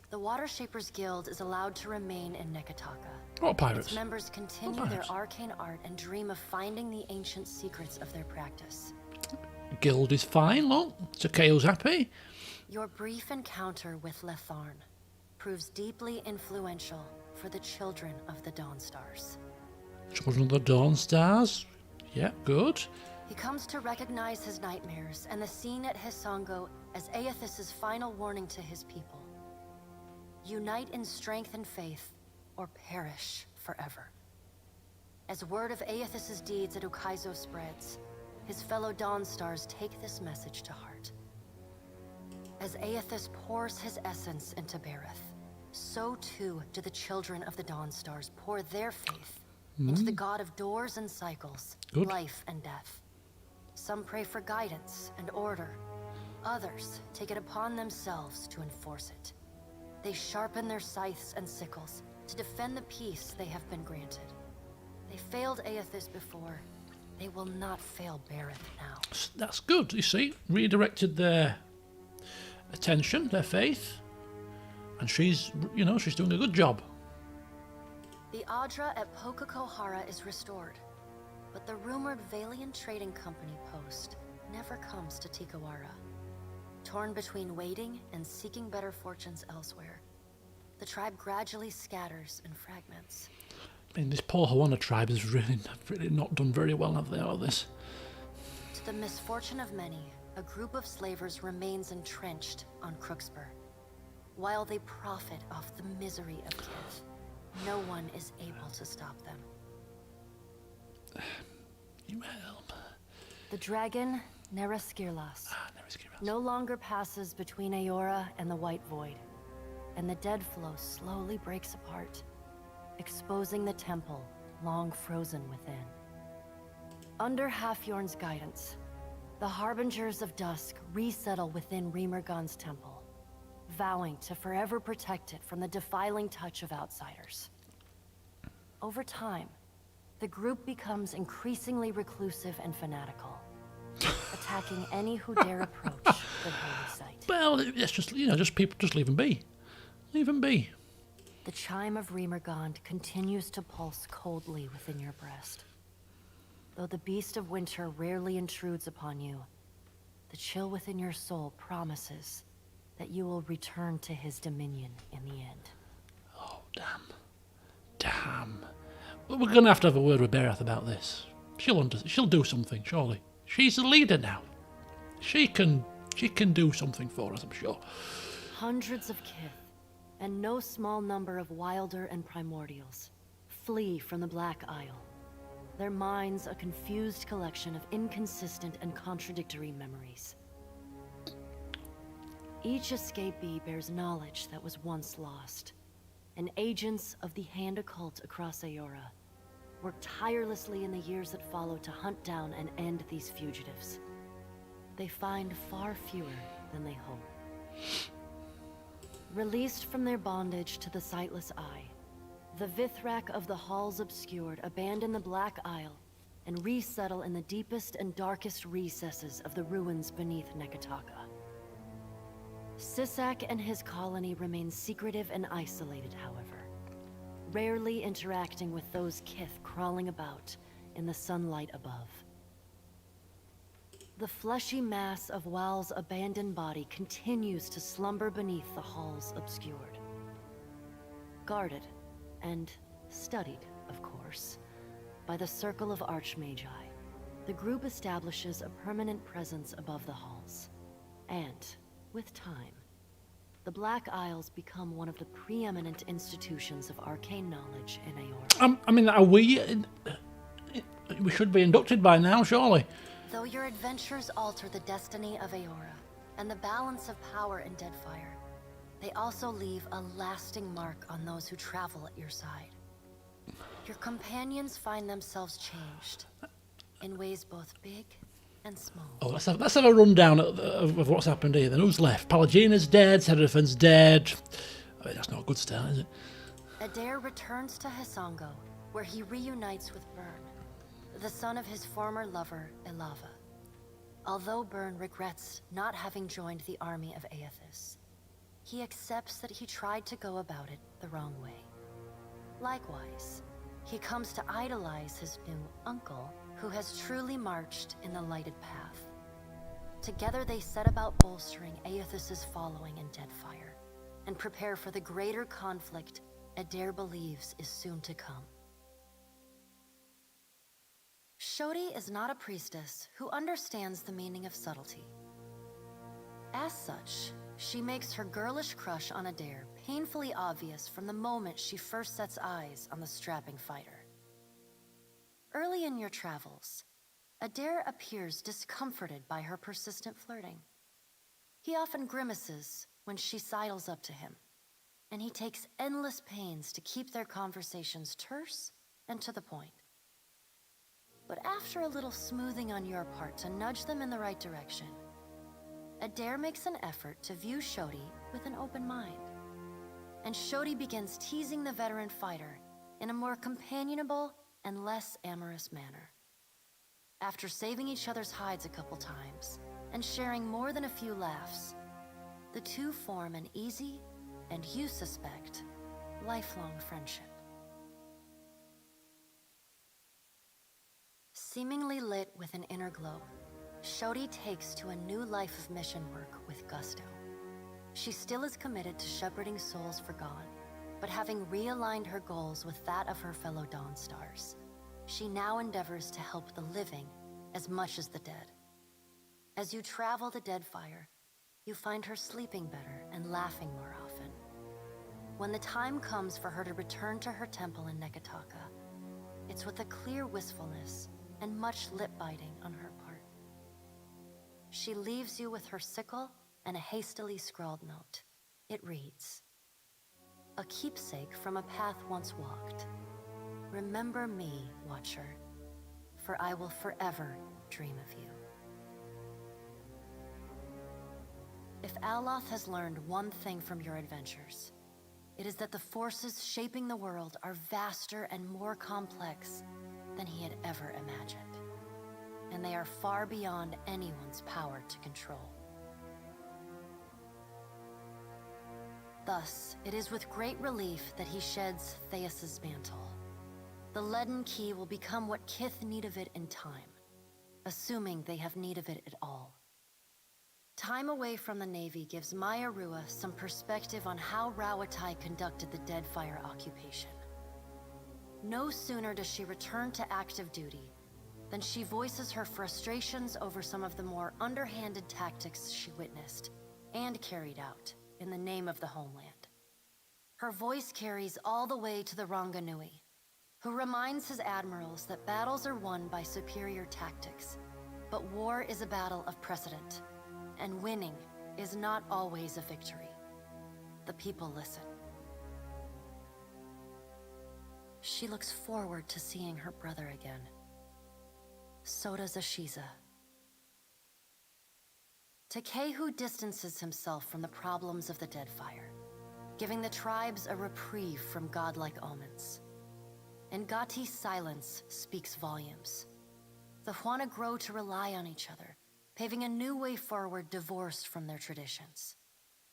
The Water Shapers Guild is allowed to remain in Nekataka. What pirates? Its members continue their arcane art and dream of finding the ancient secrets of their practice. Guild is fine, look. Takeo's happy. Your brief encounter with Letharn proves deeply influential for the children of the Dawnstars. Children of the Dawnstars? Yeah, good. He comes to recognize his nightmares and the scene at Hisongo as Aethys' final warning to his people. Unite in strength and faith, or perish forever. As word of Aethys' deeds at Ukaizo spreads, his fellow Dawnstars take this message to heart. As Aethys pours his essence into Bareth, so too do the children of the Dawnstars pour their faith into the god of doors and cycles, life and death. Some pray for guidance and order. Others take it upon themselves to enforce it. They sharpen their scythes and sickles to defend the peace they have been granted. They failed Aethys before. They will not fail Bareth now. That's good, you see. Redirected their attention, their faith. And she's doing a good job. The Adra at Pokakohara is restored. But the rumored Valian Trading Company post never comes to Tikawara. Torn between waiting and seeking better fortunes elsewhere, the tribe gradually scatters in fragments. I mean, this poor Hawana tribe has really not done very well, have they, all this? To the misfortune of many, a group of slavers remains entrenched on Crookspur. While they profit off the misery of Kith, no one is able to stop them. You help. The dragon, Neraskirlas, no longer passes between Aora and the White Void, and the dead flow slowly breaks apart, exposing the temple long frozen within. Under Halfjorn's guidance, the Harbingers of Dusk resettle within Remergon's temple, vowing to forever protect it from the defiling touch of outsiders. Over time, the group becomes increasingly reclusive and fanatical, attacking any who dare approach the holy site. Well, it's just leave them be. Leave them be. The chime of Remergond continues to pulse coldly within your breast. Though the beast of winter rarely intrudes upon you, the chill within your soul promises that you will return to his dominion in the end. Oh, damn. Well, we're going to have a word with Bareth about this. She'll do something, surely. She's the leader now. She can do something for us, I'm sure. Hundreds of Kith, and no small number of Wilder and Primordials, flee from the Black Isle. Their minds a confused collection of inconsistent and contradictory memories. Each escapee bears knowledge that was once lost, and agents of the Hand Occult across Aora work tirelessly in the years that follow to hunt down and end these fugitives. They find far fewer than they hope. Released from their bondage to the sightless eye, the Vithrak of the Halls Obscured abandon the Black Isle and resettle in the deepest and darkest recesses of the ruins beneath Nekataka. Sisak and his colony remain secretive and isolated, however. rarely interacting with those kith crawling about in the sunlight above. The fleshy mass of Wal's abandoned body continues to slumber beneath the halls obscured. Guarded, and studied, of course, by the circle of Archmagi, the group establishes a permanent presence above the halls. And, with time, the Black Isles become one of the preeminent institutions of arcane knowledge in Eora. I mean, are we should be inducted by now, surely. Though your adventures alter the destiny of Eora and the balance of power in Deadfire, they also leave a lasting mark on those who travel at your side. Your companions find themselves changed in ways both big and small. Oh, let's have a rundown of what's happened here then. Who's left? Palagina's dead, Seraphin's dead. I mean, that's not a good start, is it? Adair returns to Hisango, where he reunites with Byrne, the son of his former lover, Elava. Although Byrne regrets not having joined the army of Aethys, he accepts that he tried to go about it the wrong way. Likewise, he comes to idolize his new uncle, who has truly marched in the lighted path. Together they set about bolstering Aethys' following in Deadfire, and prepare for the greater conflict Adair believes is soon to come. Shodi is not a priestess who understands the meaning of subtlety. As such, she makes her girlish crush on Adair painfully obvious from the moment she first sets eyes on the strapping fighter. Early in your travels, Adair appears discomforted by her persistent flirting. He often grimaces when she sidles up to him, and he takes endless pains to keep their conversations terse and to the point. But after a little smoothing on your part to nudge them in the right direction, Adair makes an effort to view Shodi with an open mind. And Shodi begins teasing the veteran fighter in a more companionable and less amorous manner. After saving each other's hides a couple times and sharing more than a few laughs, the two form an easy, and you suspect, lifelong friendship. Seemingly lit with an inner glow, Shodi takes to a new life of mission work with gusto. She still is committed to shepherding souls forgone, but having realigned her goals with that of her fellow Dawnstars, she now endeavors to help the living as much as the dead. As you travel the Deadfire, you find her sleeping better and laughing more often. When the time comes for her to return to her temple in Neketaka, it's with a clear wistfulness and much lip-biting on her part. She leaves you with her sickle and a hastily scrawled note. It reads, "A keepsake from a path once walked. Remember me, Watcher, for I will forever dream of you." If Aloth has learned one thing from your adventures, it is that the forces shaping the world are vaster and more complex than he had ever imagined, and they are far beyond anyone's power to control. Thus, it is with great relief that he sheds Theus' mantle. The leaden key will become what Kith need of it in time, assuming they have need of it at all. Time away from the Navy gives Maya Rua some perspective on how Rawatai conducted the Deadfire occupation. No sooner does she return to active duty than she voices her frustrations over some of the more underhanded tactics she witnessed and carried out in the name of the homeland. Her voice carries all the way to the Ranganui, who reminds his admirals that battles are won by superior tactics, but war is a battle of precedent, and winning is not always a victory. The people listen. She looks forward to seeing her brother again. So does Ashiza. Takehu distances himself from the problems of the Deadfire, giving the tribes a reprieve from godlike omens. And Gati's silence speaks volumes. The Huana grow to rely on each other, paving a new way forward divorced from their traditions.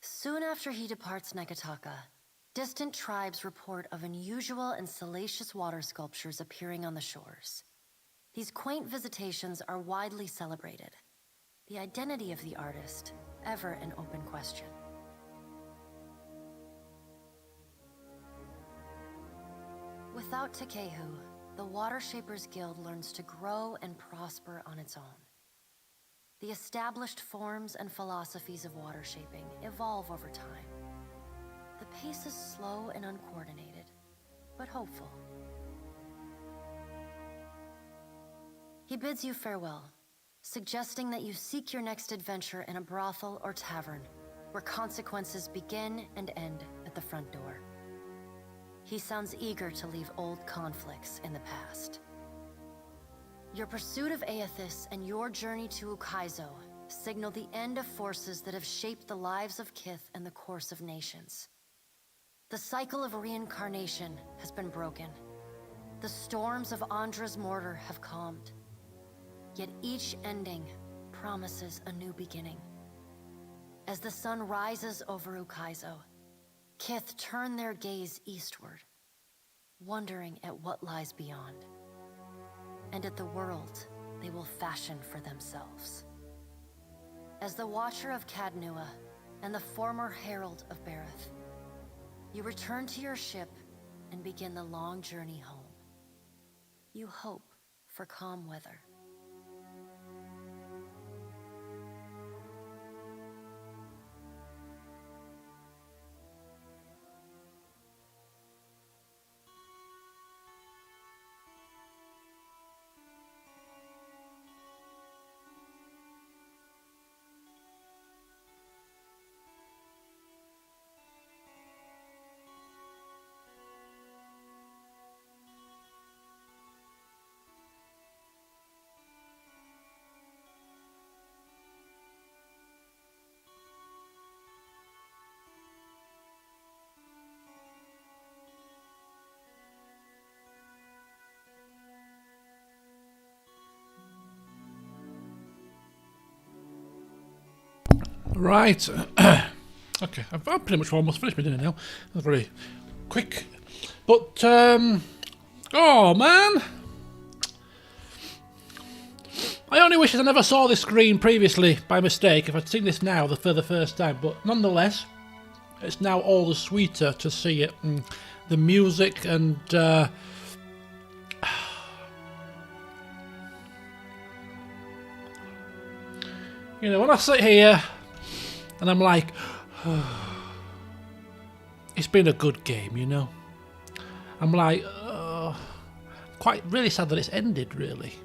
Soon after he departs Neketaka, Distant tribes report of unusual and salacious water sculptures appearing on the shores. These quaint visitations are widely celebrated. The identity of the artist, ever an open question. Without Tekehu, the Water Shapers Guild learns to grow and prosper on its own. The established forms and philosophies of water shaping evolve over time. The pace is slow and uncoordinated, but hopeful. He bids you farewell, suggesting that you seek your next adventure in a brothel or tavern, where consequences begin and end at the front door. He sounds eager to leave old conflicts in the past. Your pursuit of Aethys and your journey to Ukaizo signal the end of forces that have shaped the lives of Kith and the course of nations. The cycle of reincarnation has been broken. The storms of Andra's mortar have calmed. Yet each ending promises a new beginning. As the sun rises over Ukaizo, Kith turn their gaze eastward, wondering at what lies beyond, and at the world they will fashion for themselves. As the Watcher of Cadnua and the former Herald of Bareth, you return to your ship and begin the long journey home. You hope for calm weather. Right. Okay, I've pretty much almost finished my dinner now. That was very quick. But, oh man! I only wish I never saw this screen previously by mistake, if I'd seen this now for the first time. But nonetheless, it's now all the sweeter to see it. And the music and, you know, when I sit here and I'm like, it's been a good game, you know. I'm like, quite really sad that it's ended, really.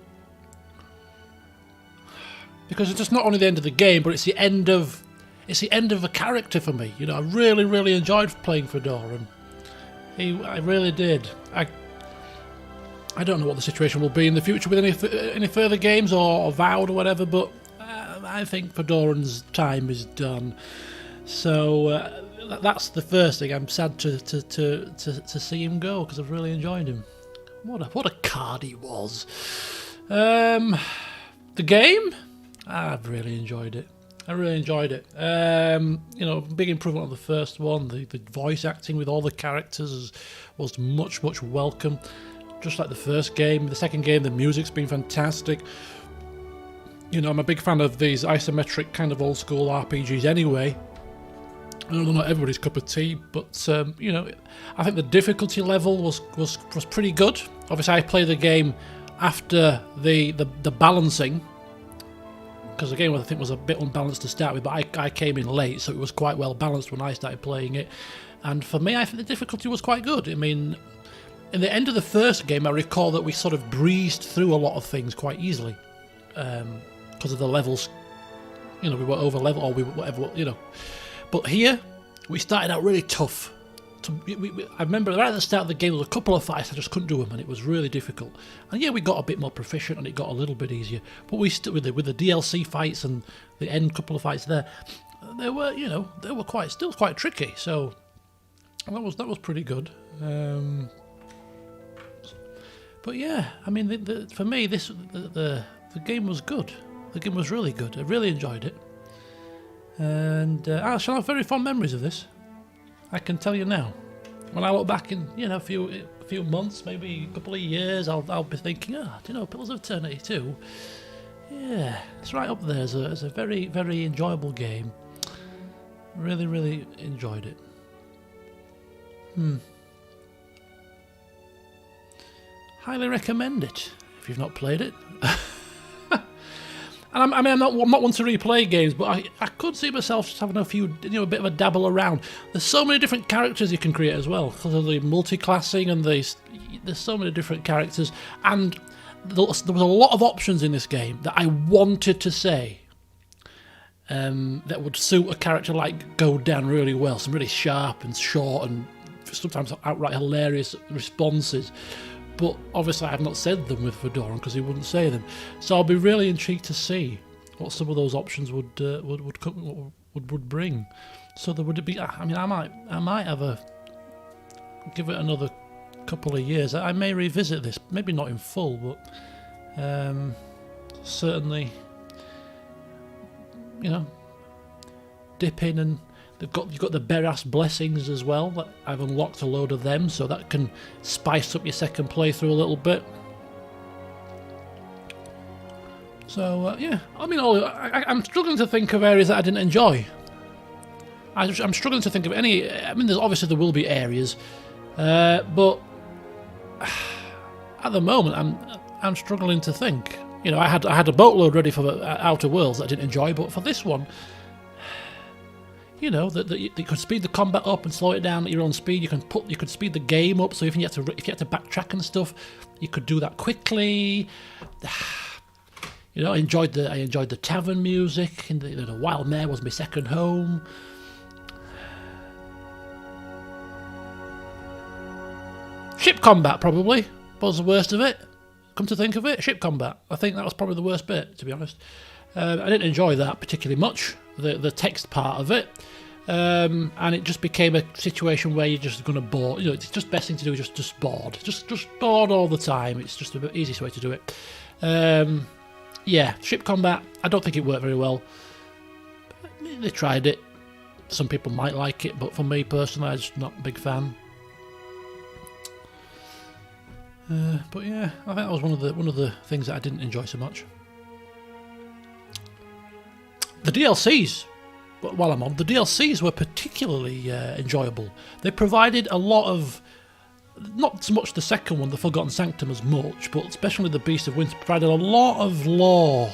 Because it's just not only the end of the game, but it's the end of a character for me. You know, I really, really enjoyed playing Fedoran. I really did. I don't know what the situation will be in the future with any further games or Vowed or whatever, but I think Fedoran's time is done. So that's the first thing. I'm sad to see him go, because I've really enjoyed him. What a card he was. The game, I've really enjoyed it. I really enjoyed it. You know, big improvement on the first one. The voice acting with all the characters was much welcome. Just like the first game. The second game, the music's been fantastic. You know, I'm a big fan of these isometric kind of old school RPGs anyway. I know not everybody's cup of tea, but you know, I think the difficulty level was pretty good. Obviously, I played the game after the balancing, because the game I think was a bit unbalanced to start with, but I came in late, so it was quite well balanced when I started playing it. And for me, I think the difficulty was quite good. I mean, in the end of the first game, I recall that we sort of breezed through a lot of things quite easily. Because of the levels, you know, we were over level or we whatever, you know. But here, we started out really tough. I remember right at the start of the game, there was a couple of fights I just couldn't do them, and it was really difficult. And yeah, we got a bit more proficient, and it got a little bit easier. But we still with the DLC fights and the end couple of fights there, they were, you know, they were still quite tricky. So that was pretty good. But yeah, I mean, for me, the game was good. The game was really good. I really enjoyed it. And I shall have very fond memories of this. I can tell you now. when I look back in, you know, a few months, maybe a couple of years, I'll be thinking, do you know, Pillars of Eternity 2? Yeah, it's right up there as a very, very enjoyable game. Really, really enjoyed it. Highly recommend it if you've not played it. And I'm not one to replay games, but I could see myself just having a bit of a dabble around. There's so many different characters you can create as well, because of the multi-classing, and there's so many different characters, and there was a lot of options in this game that I wanted to say that would suit a character like Godan really well. Some really sharp and short and sometimes outright hilarious responses. But obviously I have not said them with Fedoran because he wouldn't say them. So I'll be really intrigued to see what some of those options would bring. So there would be. I mean, I might have give it another couple of years. I may revisit this, maybe not in full, but certainly, you know, dip in. And you've got the Beras blessings as well. I've unlocked a load of them, so that can spice up your second playthrough a little bit. So yeah, I mean, I'm struggling to think of areas that I didn't enjoy. I'm struggling to think of any. I mean, there will be areas, but at the moment I'm struggling to think. You know, I had a boatload ready for Outer Worlds that I didn't enjoy, but for this one, you know, that you could speed the combat up and slow it down at your own speed. You could speed the game up, so if you had to backtrack and stuff, you could do that quickly. You know, I enjoyed the tavern music, and the Wild Mare was my second home. Ship combat probably was the worst of it. Come to think of it, ship combat. I think that was probably the worst bit, to be honest. I didn't enjoy that particularly much, the text part of it, and it just became a situation where you're just going to bore. You know, it's just best thing to do is just bored, just bored all the time. It's just the easiest way to do it. Yeah, ship combat. I don't think it worked very well. They tried it. Some people might like it, but for me personally, I'm just not a big fan. But yeah, I think that was one of the things that I didn't enjoy so much. The DLCs, while I'm on, the DLCs were particularly enjoyable. They provided a lot of, not so much the second one, the Forgotten Sanctum, as much, but especially the Beast of Winter provided a lot of lore,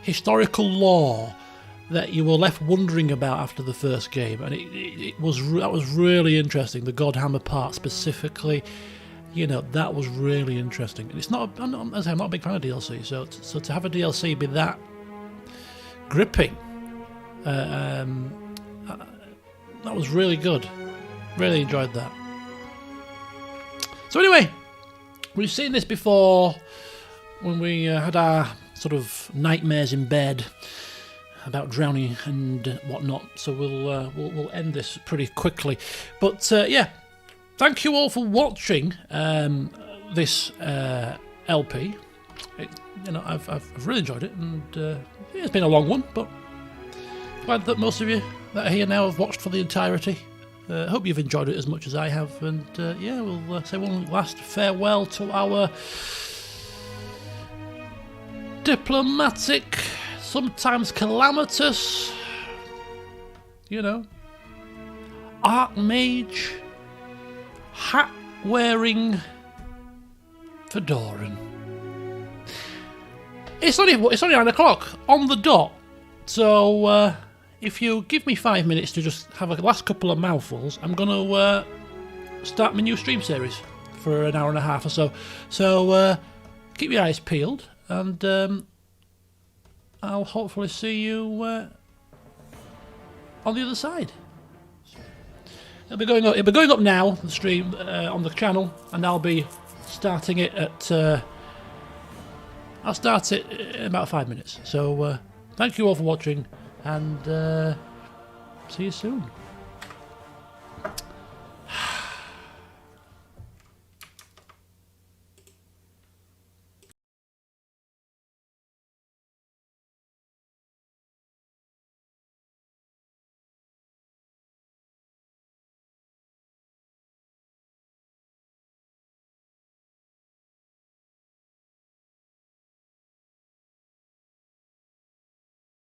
historical lore, that you were left wondering about after the first game, and that was really interesting. The Godhammer part specifically, you know, that was really interesting. And it's not, I'm not a big fan of DLC, so to have a DLC be that gripping, that was really good. Really enjoyed that. So anyway, we've seen this before when we had our sort of nightmares in bed about drowning and whatnot. So we'll end this pretty quickly. But yeah, thank you all for watching this LP. You know, I've really enjoyed it, and yeah, it's been a long one, but glad that most of you that are here now have watched for the entirety. Hope you've enjoyed it as much as I have, and yeah, we'll say one last farewell to our diplomatic, sometimes calamitous, you know, Archmage, hat-wearing Fedoran. It's only 9 o'clock on the dot, so if you give me 5 minutes to just have a last couple of mouthfuls, I'm going to start my new stream series for an hour and a half or so. So keep your eyes peeled, and I'll hopefully see you on the other side. It'll be going up now, the stream on the channel, and I'll be starting it at. I'll start it in about 5 minutes. So thank you all for watching, and see you soon.